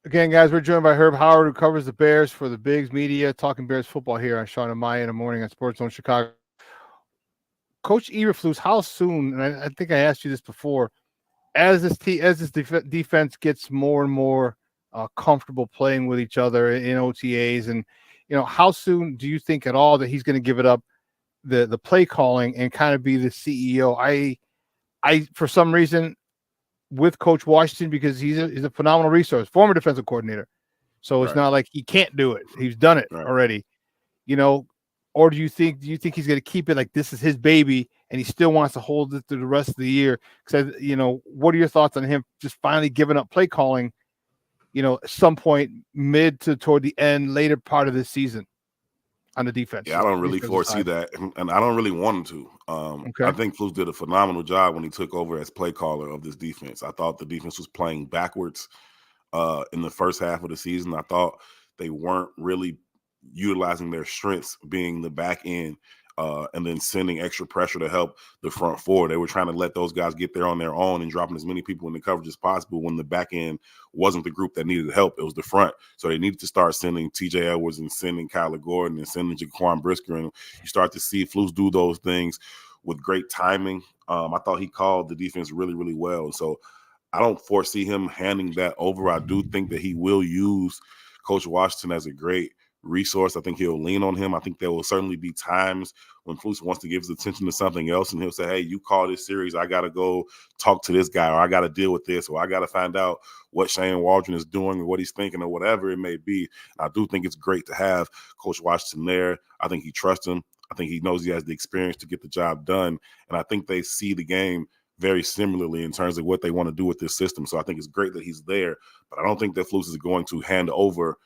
Again, guys, we're joined by Herb Howard, who covers the Bears for the Bigs Media, talking Bears football here on Shawn and Maya in the morning on Sports Zone Chicago. Coach Eberflus, how soon, and I think I asked you this before, as this defense gets more and more comfortable playing with each other in OTAs, and how soon do you think at all that he's going to give it up the play calling and kind of be the CEO? I for some reason with Coach Washington, because he's a phenomenal resource, former defensive coordinator, so it's not like he can't do it. He's done it already, Or do you think he's going to keep it like this is his baby and he still wants to hold it through the rest of the year? Because what are your thoughts on him just finally giving up play calling? At some point mid to toward the end, later part of this season on the defense. Yeah, I don't really foresee that, and I don't really want him to. I think Flus did a phenomenal job when he took over as play caller of this defense. I thought the defense was playing backwards in the first half of the season. I thought they weren't really utilizing their strengths, being the back end, and then sending extra pressure to help the front four. They were trying to let those guys get there on their own and dropping as many people in the coverage as possible when the back end wasn't the group that needed help. It was the front. So they needed to start sending TJ Edwards and sending Kyler Gordon and sending Jaquan Brisker. And you start to see Flus do those things with great timing. I thought he called the defense really, really well. So I don't foresee him handing that over. I do think that he will use Coach Washington as a great resource. I think he'll lean on him. I think there will certainly be times when Flus wants to give his attention to something else, and he'll say, hey, you call this series, I got to go talk to this guy, or I got to deal with this, or I got to find out what Shane Waldron is doing or what he's thinking or whatever it may be. I do think it's great to have Coach Washington there. I think he trusts him. I think he knows he has the experience to get the job done, and I think they see the game very similarly in terms of what they want to do with this system. So I think it's great that he's there, but I don't think that Flus is going to hand over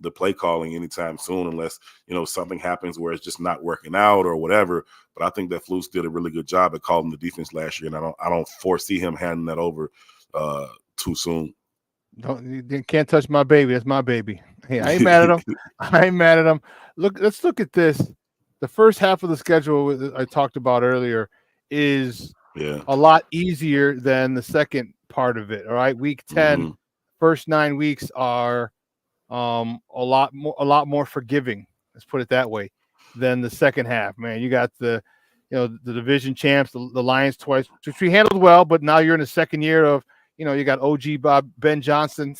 the play calling anytime soon, unless something happens where it's just not working out or whatever. But I think that Flus did a really good job at calling the defense last year, and I don't foresee him handing that over too soon. You can't touch my baby. That's my baby. Hey, I ain't mad at him. I ain't mad at him. Let's look at this. The first half of the schedule I talked about earlier is a lot easier than the second part of it. All right, week 10, first 9 weeks are a lot more forgiving, let's put it that way, than the second half. Man, you got the division champs, the Lions twice, which we handled well, but now you're in the second year of you got OG Ben Johnson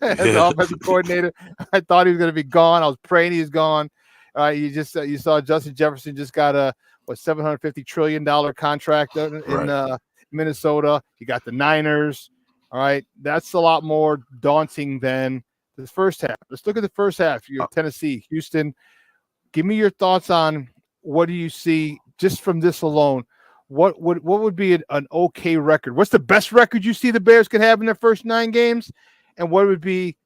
as the offensive coordinator. I thought he was going to be gone. I was praying he was gone. You saw Justin Jefferson just got a $750 trillion contract in Minnesota. You got the Niners. All right, that's a lot more daunting than the first half. Let's look at the first half. You have Tennessee, Houston. Give me your thoughts on what do you see just from this alone? What would be an okay record? What's the best record you see the Bears could have in their first 9 games? And what would be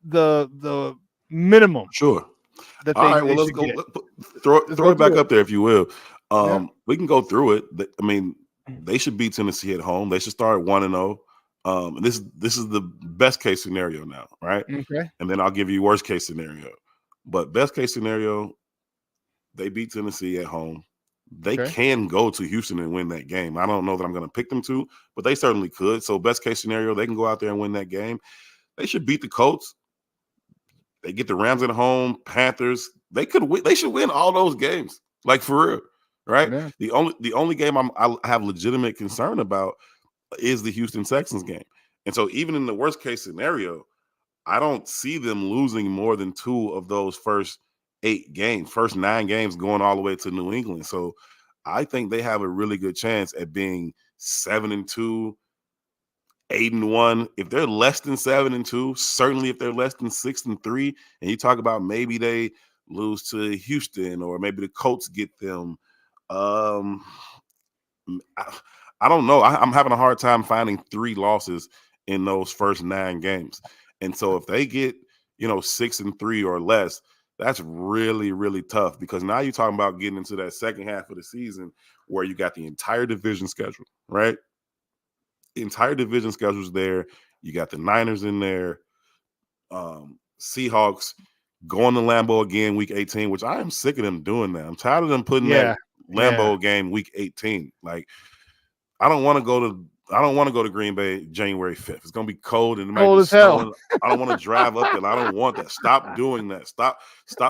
the minimum? Sure. All right, well, let's go. Throw it back up there, if you will. We can go through it. I mean, they should beat Tennessee at home. They should start 1-0. This is the best case scenario now, right? Okay. And then I'll give you worst case scenario. But best case scenario, they beat Tennessee at home. They can go to Houston and win that game. I don't know that I'm going to pick them to, but they certainly could. So best case scenario, they can go out there and win that game. They should beat the Colts. They get the Rams at home, Panthers. They could win. They should win all those games, like for real, right? Yeah. The only game I have legitimate concern about is the Houston Texans game. And so even in the worst case scenario, I don't see them losing more than 2 of those first 8 games, first 9 games going all the way to New England. So I think they have a really good chance at being 7-2, 8-1. If they're less than 7-2, certainly if they're less than 6-3, and you talk about maybe they lose to Houston or maybe the Colts get them, I don't know. I'm having a hard time finding 3 losses in those first 9 games. And so if they get, 6-3 or less, that's really, really tough, because now you're talking about getting into that second half of the season where you got the entire division schedule, right? The entire division schedule's there. You got the Niners in there, Seahawks going to Lambeau again week 18, which I am sick of them doing that. I'm tired of them putting that Lambeau game week 18. Like, I don't want to go to I don't want to go to Green Bay January 5th. It's gonna be cold and it might Cold be as hell. snowing. I don't want to drive up there. I don't want that. Stop doing that. Stop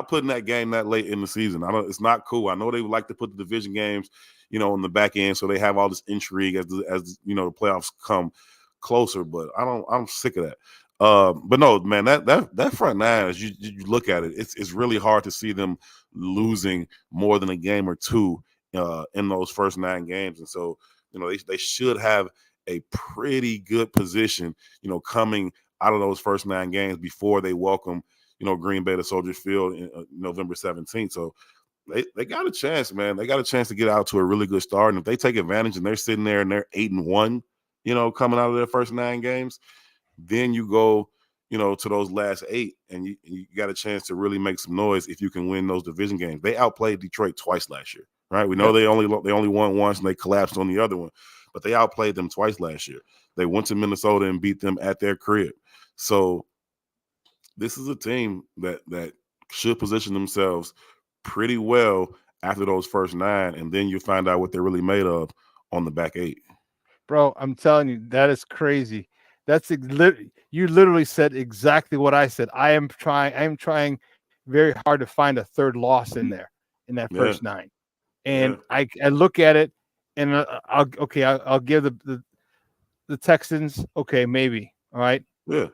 putting that game that late in the season. It's not cool. I know they would like to put the division games, in the back end, so they have all this intrigue as the playoffs come closer. But I'm sick of that. But no, man, that front nine, as you look at it, it's really hard to see them losing more than a game or two in those first 9 games. And so, they should have a pretty good position, coming out of those first 9 games before they welcome, Green Bay to Soldier Field in November 17th. So they got a chance, man. They got a chance to get out to a really good start. And if they take advantage and they're sitting there and they're 8-1, coming out of their first 9 games, then you go, to those last 8 and you got a chance to really make some noise if you can win those division games. They outplayed Detroit twice last year, right? We know they only won once and they collapsed on the other one, but they outplayed them twice last year. They went to Minnesota and beat them at their crib. So this is a team that should position themselves pretty well after those first 9, and then you find out what they're really made of on the back 8. Bro, I'm telling you, that is crazy. You literally said exactly what I said. I am trying very hard to find a third loss in there in that first 9. And I look at it and I'll give the Texans, okay, maybe. All right. Yeah.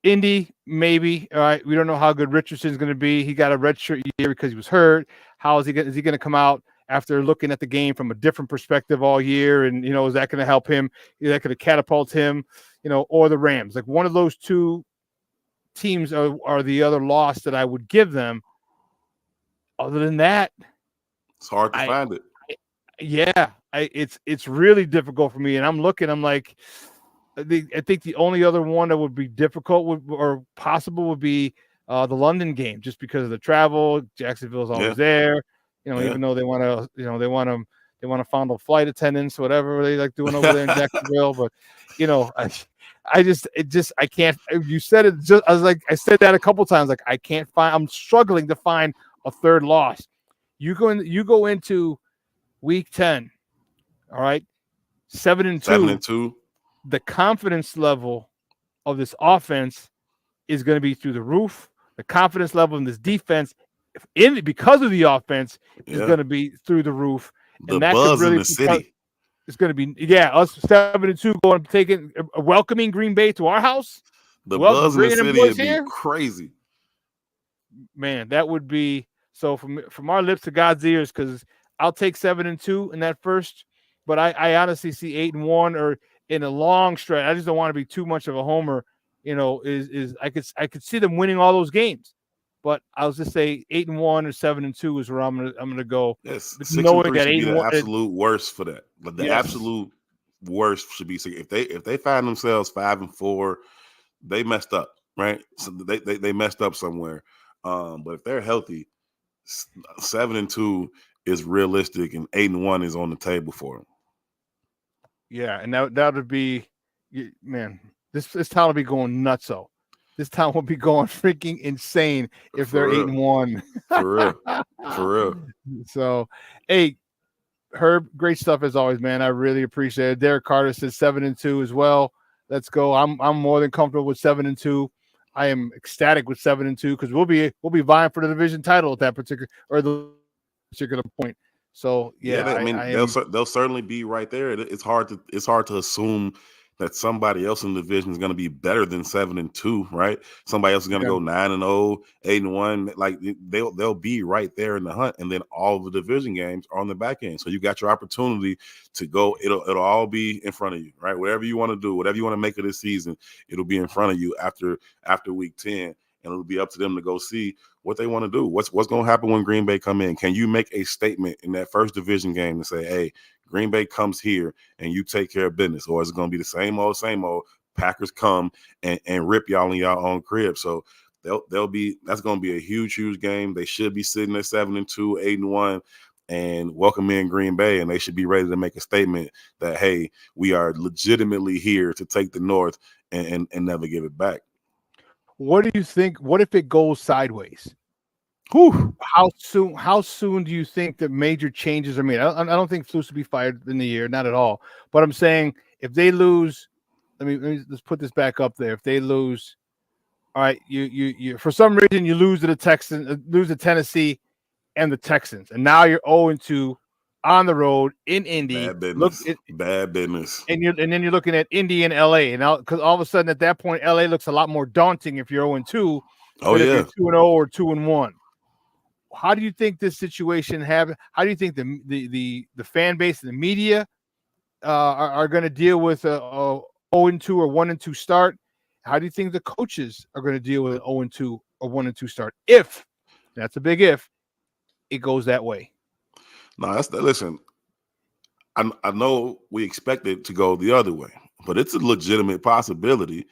Indy, maybe. All right. We don't know how good Richardson's going to be. He got a redshirt year because he was hurt. How is he going to come out after looking at the game from a different perspective all year? And, is that going to help him? Is that going to catapult him? Or the Rams? Like one of those 2 teams are the other loss that I would give them. Other than that, it's hard to find it. It's really difficult for me. And I'm like, I think the only other one that would be difficult or possible would be the London game, just because of the travel. Jacksonville's always there, even though they want to, they want to fondle flight attendants, whatever they like doing over there in Jacksonville. But I can't. You said it. I said that a couple times. Like I can't find. I'm struggling to find a third loss. You go into week 10. All right, 7-2. 7-2. The confidence level of this offense is going to be through the roof. The confidence level in this defense, because of the offense, is going to be through the roof. And that buzz really in the city. It's going to be, us 7-2 going taking welcoming Green Bay to our house. The buzz in the city would be crazy. Man, that would be so from our lips to God's ears, because I'll take 7-2 in that first, but I honestly see 8-1 or in a long stretch. I just don't want to be too much of a homer. I could see them winning all those games. But I'll just say 8-1 or 7-2 is where I'm gonna go. Yes, 6-3 should be the absolute worst for that. But the absolute worst should be if they find themselves 5-4, they messed up, right? So they messed up somewhere. But if they're healthy, 7-2 is realistic, and 8-1 is on the table for them. Yeah, and that would be, man. This town will be going nutso. This town will be going freaking insane if they're 8-1. For real. So, hey, Herb, great stuff as always, man. I really appreciate it. Derek Carter says 7-2 as well. Let's go. I'm more than comfortable with 7-2. I am ecstatic with 7-2 because we'll be vying for the division title at that particular point. So they'll certainly be right there. It's hard to assume that somebody else in the division is going to be better than 7-2, right? Somebody else is going to go 9-0, 8-1. Like they'll be right there in the hunt, and then all of the division games are on the back end. So you got your opportunity to go. It'll all be in front of you, right? Whatever you want to do, whatever you want to make of this season, it'll be in front of you after week 10, and it'll be up to them to go see what they want to do. What's going to happen when Green Bay come in? Can you make a statement in that first division game and say, hey, Green Bay comes here and you take care of business? Or is it going to be the same old Packers come and rip y'all in y'all own crib? So that's going to be a huge game. They should be sitting at 7-2, 8-1, and welcome in Green Bay, and they should be ready to make a statement that, hey, we are legitimately here to take the North and never give it back. What do you think? What if it goes sideways? Whew. How soon do you think that major changes are made? I don't think Flus will be fired in the year, not at all. But I'm saying if they lose, let's put this back up there. If they lose, all right, you for some reason you lose to the Texans, lose to Tennessee and the Texans, and now you're 0-2 on the road in Indy. Bad business. Bad business. And then you're looking at Indy and LA, and now because all of a sudden at that point LA looks a lot more daunting if you're 0-2 than if you're 2-0 or 2-1. How do you think this situation How do you think the fan base and the media are going to deal with a 0-2 or 1-2 start? How do you think the coaches are going to deal with an 0-2 or 1-2 start? If that's a big if, it goes that way. No, listen. I know we expect it to go the other way, but it's a legitimate possibility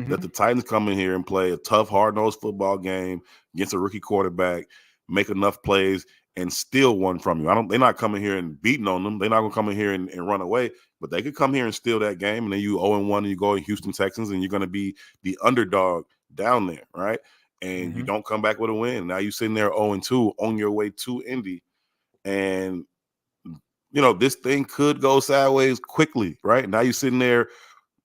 that the Titans come in here and play a tough, hard-nosed football game against a rookie quarterback, make enough plays, and steal one from you. They're not coming here and beating on them. They're not going to come in here and run away, but they could come here and steal that game, and then you 0-1 and you go to Houston Texans, and you're going to be the underdog down there, right? And you don't come back with a win. Now you're sitting there 0-2 on your way to Indy, and this thing could go sideways quickly, right? Now you're sitting there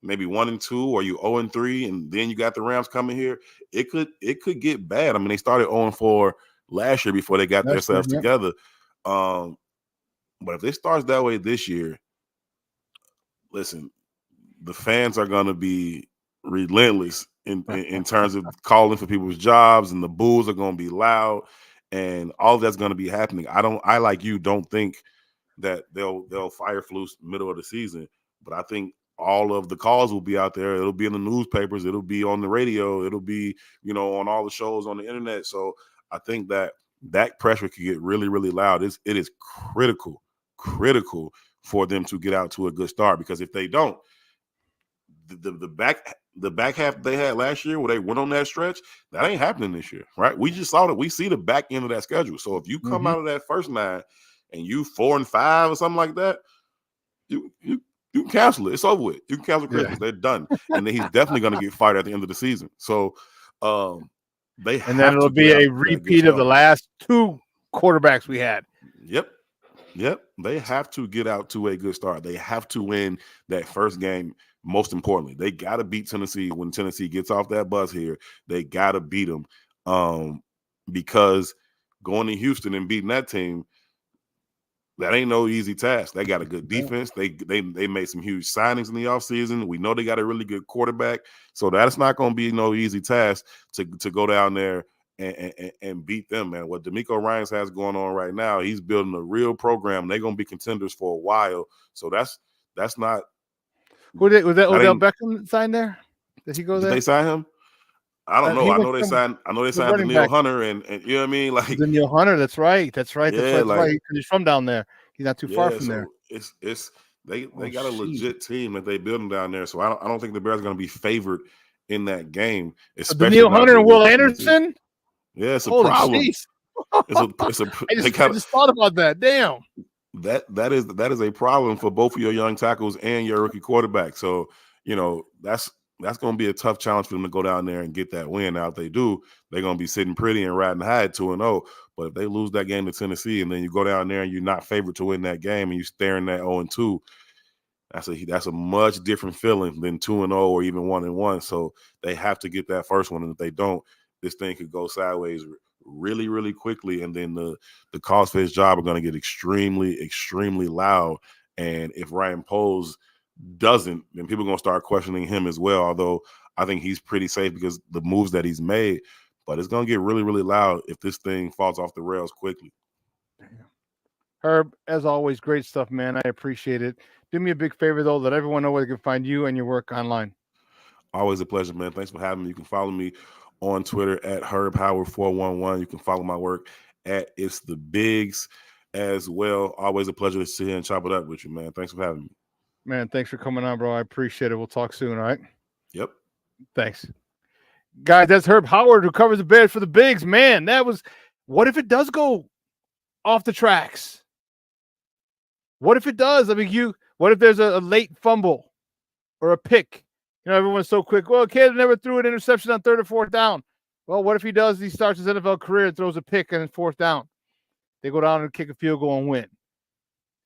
maybe 1-2 or you 0-3, and then you got the Rams coming here. It could get bad. I mean, they started 0-4 last year before they got themselves together. But if it starts that way this year, listen, the fans are going to be relentless in terms of calling for people's jobs, and the boos are going to be loud, and all that's going to be happening. I like you don't think that they'll fire Flus middle of the season, but I think all of the calls will be out there. It'll be in the newspapers. It'll be on the radio. It'll be, on all the shows on the internet. So I think that pressure could get really, really loud. It is critical for them to get out to a good start, because if they don't, the back half they had last year where they went on that stretch, that ain't happening this year, right? We just saw that. We see the back end of that schedule. So if you come out of that first 9 and you 4-5 or something like that, you can cancel it. It's over with. You can cancel Christmas. They're done. And then he's definitely going to get fired at the end of the season. So they have, and then it'll be a repeat of the last 2 quarterbacks we had. Yep. They have to get out to a good start. They have to win that first game. Most importantly, they got to beat Tennessee when Tennessee gets off that bus here. They got to beat them because going to Houston and beating that team, that ain't no easy task. They got a good defense. They made some huge signings in the offseason. We know they got a really good quarterback. So that's not going to be no easy task to go down there and beat them, man. What DeMeco Ryans has going on right now, he's building a real program. They're going to be contenders for a while. So that's not. Was that Odell Beckham signed there? Did he go there? Did they sign him? I don't know. I know they signed Danielle Hunter, and you know what I mean? Like Danielle Hunter, that's right. That's right. He's from down there. He's not too far from there. They got a legit team that they building down there. So I don't think the Bears are going to be favored in that game. Danielle Hunter and Will Anderson? Yeah, it's a Holy problem. I just thought about that. Damn. That is a problem for both of your young tackles and your rookie quarterback. So, that's going to be a tough challenge for them to go down there and get that win. Now, if they do, they're going to be sitting pretty and riding high 2-0. But if they lose that game to Tennessee and then you go down there and you're not favored to win that game and you're staring at 0-2, that's a much different feeling than 2-0 or even 1-1. So they have to get that first one. And if they don't, this thing could go sideways really, really quickly. And then the calls for his job are going to get extremely, extremely loud. And if Ryan Poles doesn't, then people are going to start questioning him as well. Although I think he's pretty safe because the moves that he's made, but it's going to get really, really loud if this thing falls off the rails quickly. Herb, as always, great stuff, man. I appreciate it. Do me a big favor, though. Let everyone know where they can find you and your work online. Always a pleasure, man. Thanks for having me. You can follow me on Twitter at HerbHoward411. You can follow my work at It's the Bigs as well. Always a pleasure to sit here and chop it up with you, man. Thanks for having me. Man, thanks for coming on, bro. I appreciate it. We'll talk soon, all right? Yep. Thanks. Guys, that's Herb Howard, who covers the Bears for the Bigs. Man, what if it does go off the tracks? What if it does? I mean, what if there's a late fumble or a pick? Everyone's so quick. Well, Caleb never threw an interception on 3rd or 4th down. Well, what if he does? He starts his NFL career and throws a pick and it's 4th down. They go down and kick a field goal and win.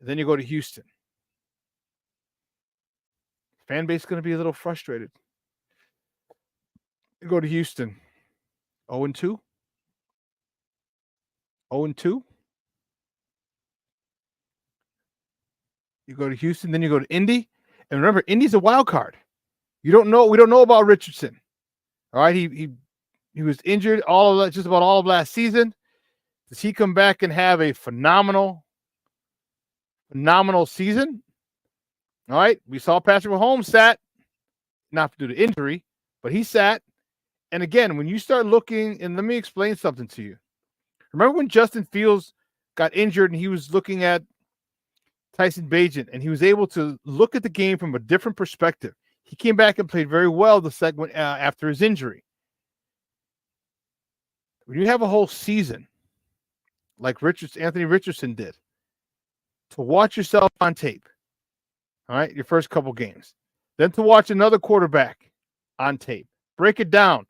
And then you go to Houston. Fan base is going to be a little frustrated. You go to Houston. 0-2. 0-2. You go to Houston, then you go to Indy. And remember, Indy's a wild card. We don't know about Richardson. All right, he was injured just about all of last season. Does he come back and have a phenomenal season? All right, we saw Patrick Mahomes sat, not due to injury, but he sat. And again, when you start looking, and let me explain something to you. Remember when Justin Fields got injured and he was looking at Tyson Bagent and he was able to look at the game from a different perspective. He came back and played very well the segment after his injury. When you have a whole season like Anthony Richardson did, to watch yourself on tape, all right, your first couple games, then to watch another quarterback on tape, break it down,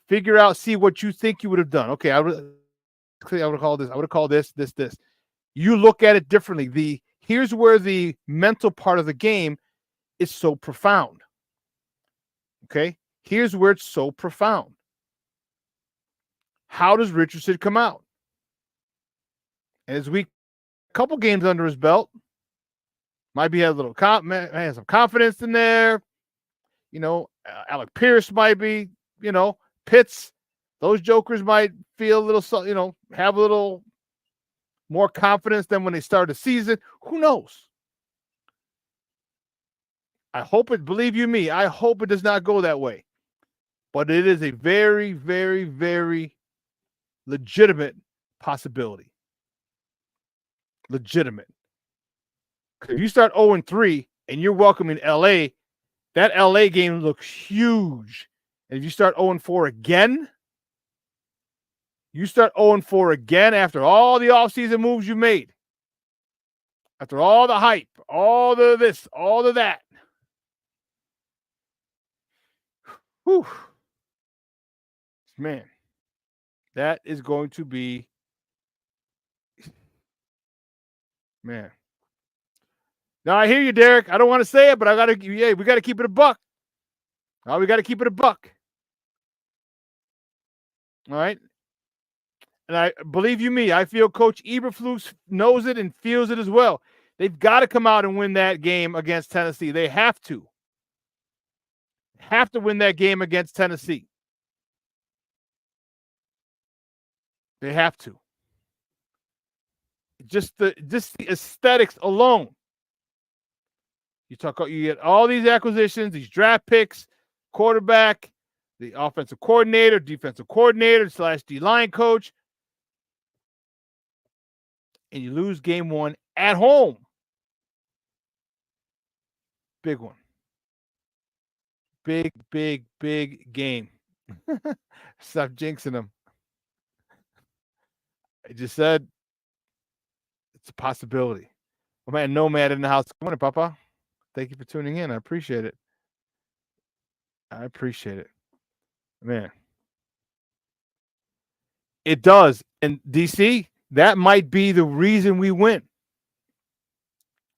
figure out, see what you think you would have done. Okay, I would have called this. You look at it differently. Here's where the mental part of the game is so profound. Okay, here's where it's so profound. How does Richardson come out? And as a couple games under his belt, might be a little has some confidence in there. Alec Pierce might be, Pitts. Those jokers might feel a little, have a little more confidence than when they start the season. Who knows? Believe you me, I hope it does not go that way. But it is a very, very, very legitimate possibility. Legitimate. If you start 0-3 and you're welcoming LA, that LA game looks huge. And if you start 0-4 again, after all the offseason moves you made, after all the hype, all the this, all of that. Whew. Man, that is going to be, man. Now I hear you, Derek. I don't want to say it, but we got to keep it a buck. We got to keep it a buck. All right. And I believe you me, I feel Coach Eberflus knows it and feels it as well. They've got to come out and win that game against Tennessee. They have to. Have to win that game against Tennessee. They have to. Just the aesthetics alone. You get all these acquisitions, these draft picks, quarterback, the offensive coordinator, defensive coordinator / D-line coach, and you lose game one at home. Big one. Big, big, big game. Stop jinxing them. I just said it's a possibility. Oh, man, Nomad in the house. Good morning, Papa. Thank you for tuning in. I appreciate it. Man. It does. And DC, that might be the reason we win.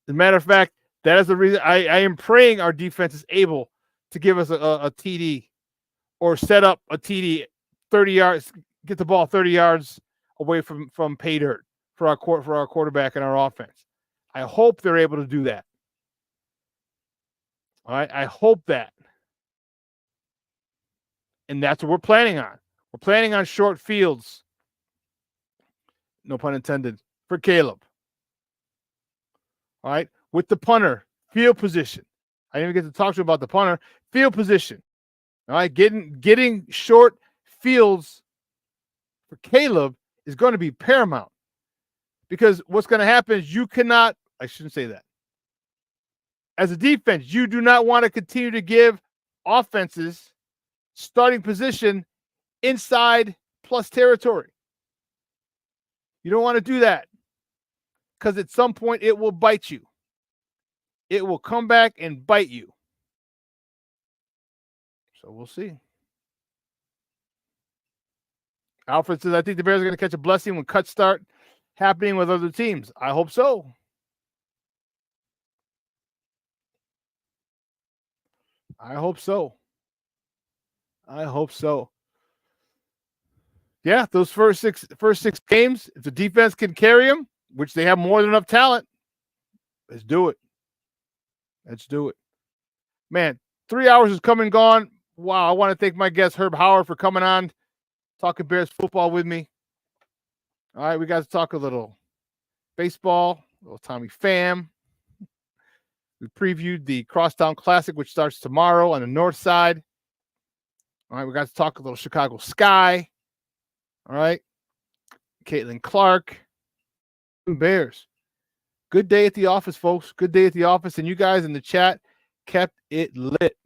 As a matter of fact, that is the reason I am praying our defense is able to give us a TD or set up a TD 30 yards, get the ball 30 yards away from pay dirt for our quarterback and our offense. I hope they're able to do that. All right, I hope that. And that's what we're planning on. We're planning on short fields. No pun intended. For Caleb. All right, with the punter, field position. I didn't even get to talk to you about the punter. Field position. All right, getting short fields for Caleb is going to be paramount. Because what's going to happen is I shouldn't say that. As a defense, you do not want to continue to give offenses starting position inside plus territory. You don't want to do that because at some point it will bite you. It will come back and bite you. So we'll see. Alfred says, I think the Bears are going to catch a blessing when cuts start happening with other teams. I hope so. I hope so. I hope so. Yeah, those first six games, if the defense can carry them, which they have more than enough talent, let's do it. Let's do it. Man, 3 hours is come and gone. Wow, I want to thank my guest, Herb Howard, for coming on, talking Bears football with me. All right, we got to talk a little baseball, a little Tommy Pham. We previewed the Crosstown Classic, which starts tomorrow on the north side. All right, we got to talk a little Chicago Sky. All right, Caitlin Clark, Bears. Good day at the office, folks. Good day at the office, and you guys in the chat kept it lit.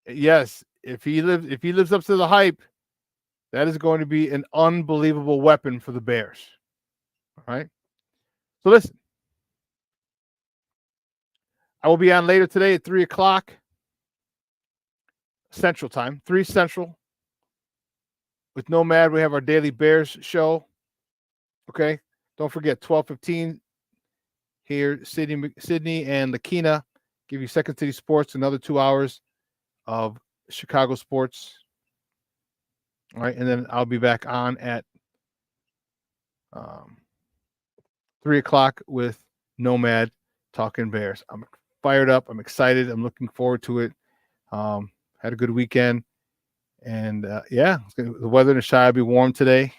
Yes, if he lives up to the hype, that is going to be an unbelievable weapon for the Bears. All right. So listen, I will be on later today at 3:00 Central Time, 3 Central. With Nomad, we have our daily Bears show. Okay. Don't forget, 12:15 here, Sydney and Lakina give you Second City Sports, another 2 hours of Chicago sports. All right, and then I'll be back on at 3:00 with Nomad talking Bears. I'm fired up. I'm excited. I'm looking forward to it. Had a good weekend. And, yeah, the weather in the Shire will be warm today.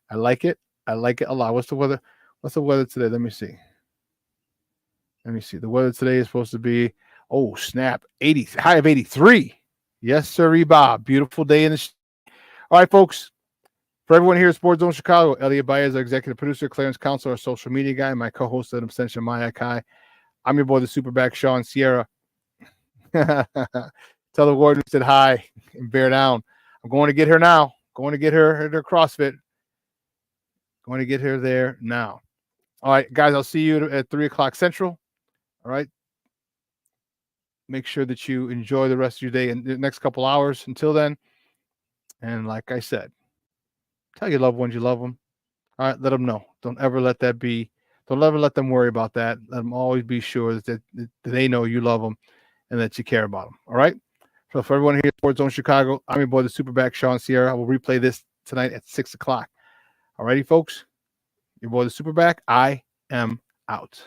I like it. I like it a lot. What's the weather? What's the weather today? Let me see. The weather today is supposed to be, oh, snap, high of 83. Yes, sir, Bob. Beautiful day in the All right, folks. For everyone here at Sports Zone Chicago, Elliot Baez, our executive producer, Clarence Council, our social media guy, my co-host, Adam Sension, Maya Kai. I'm your boy, the Superback, Shawn Sierra. Tell the warden who said hi and bear down. I'm going to get her now. Going to get her at her CrossFit. Going to get her there now. All right, guys, I'll see you at 3:00 Central. All right. Make sure that you enjoy the rest of your day in the next couple hours until then. And like I said, tell your loved ones you love them. All right, let them know. Don't ever let that be. Don't ever let them worry about that. Let them always be sure that they know you love them and that you care about them. All right. So for everyone here at Sports Zone Chicago, I'm your boy, the Superback, Shawn Sierra. I will replay this tonight at 6:00. All righty, folks. Your boy, the Superback. I am out.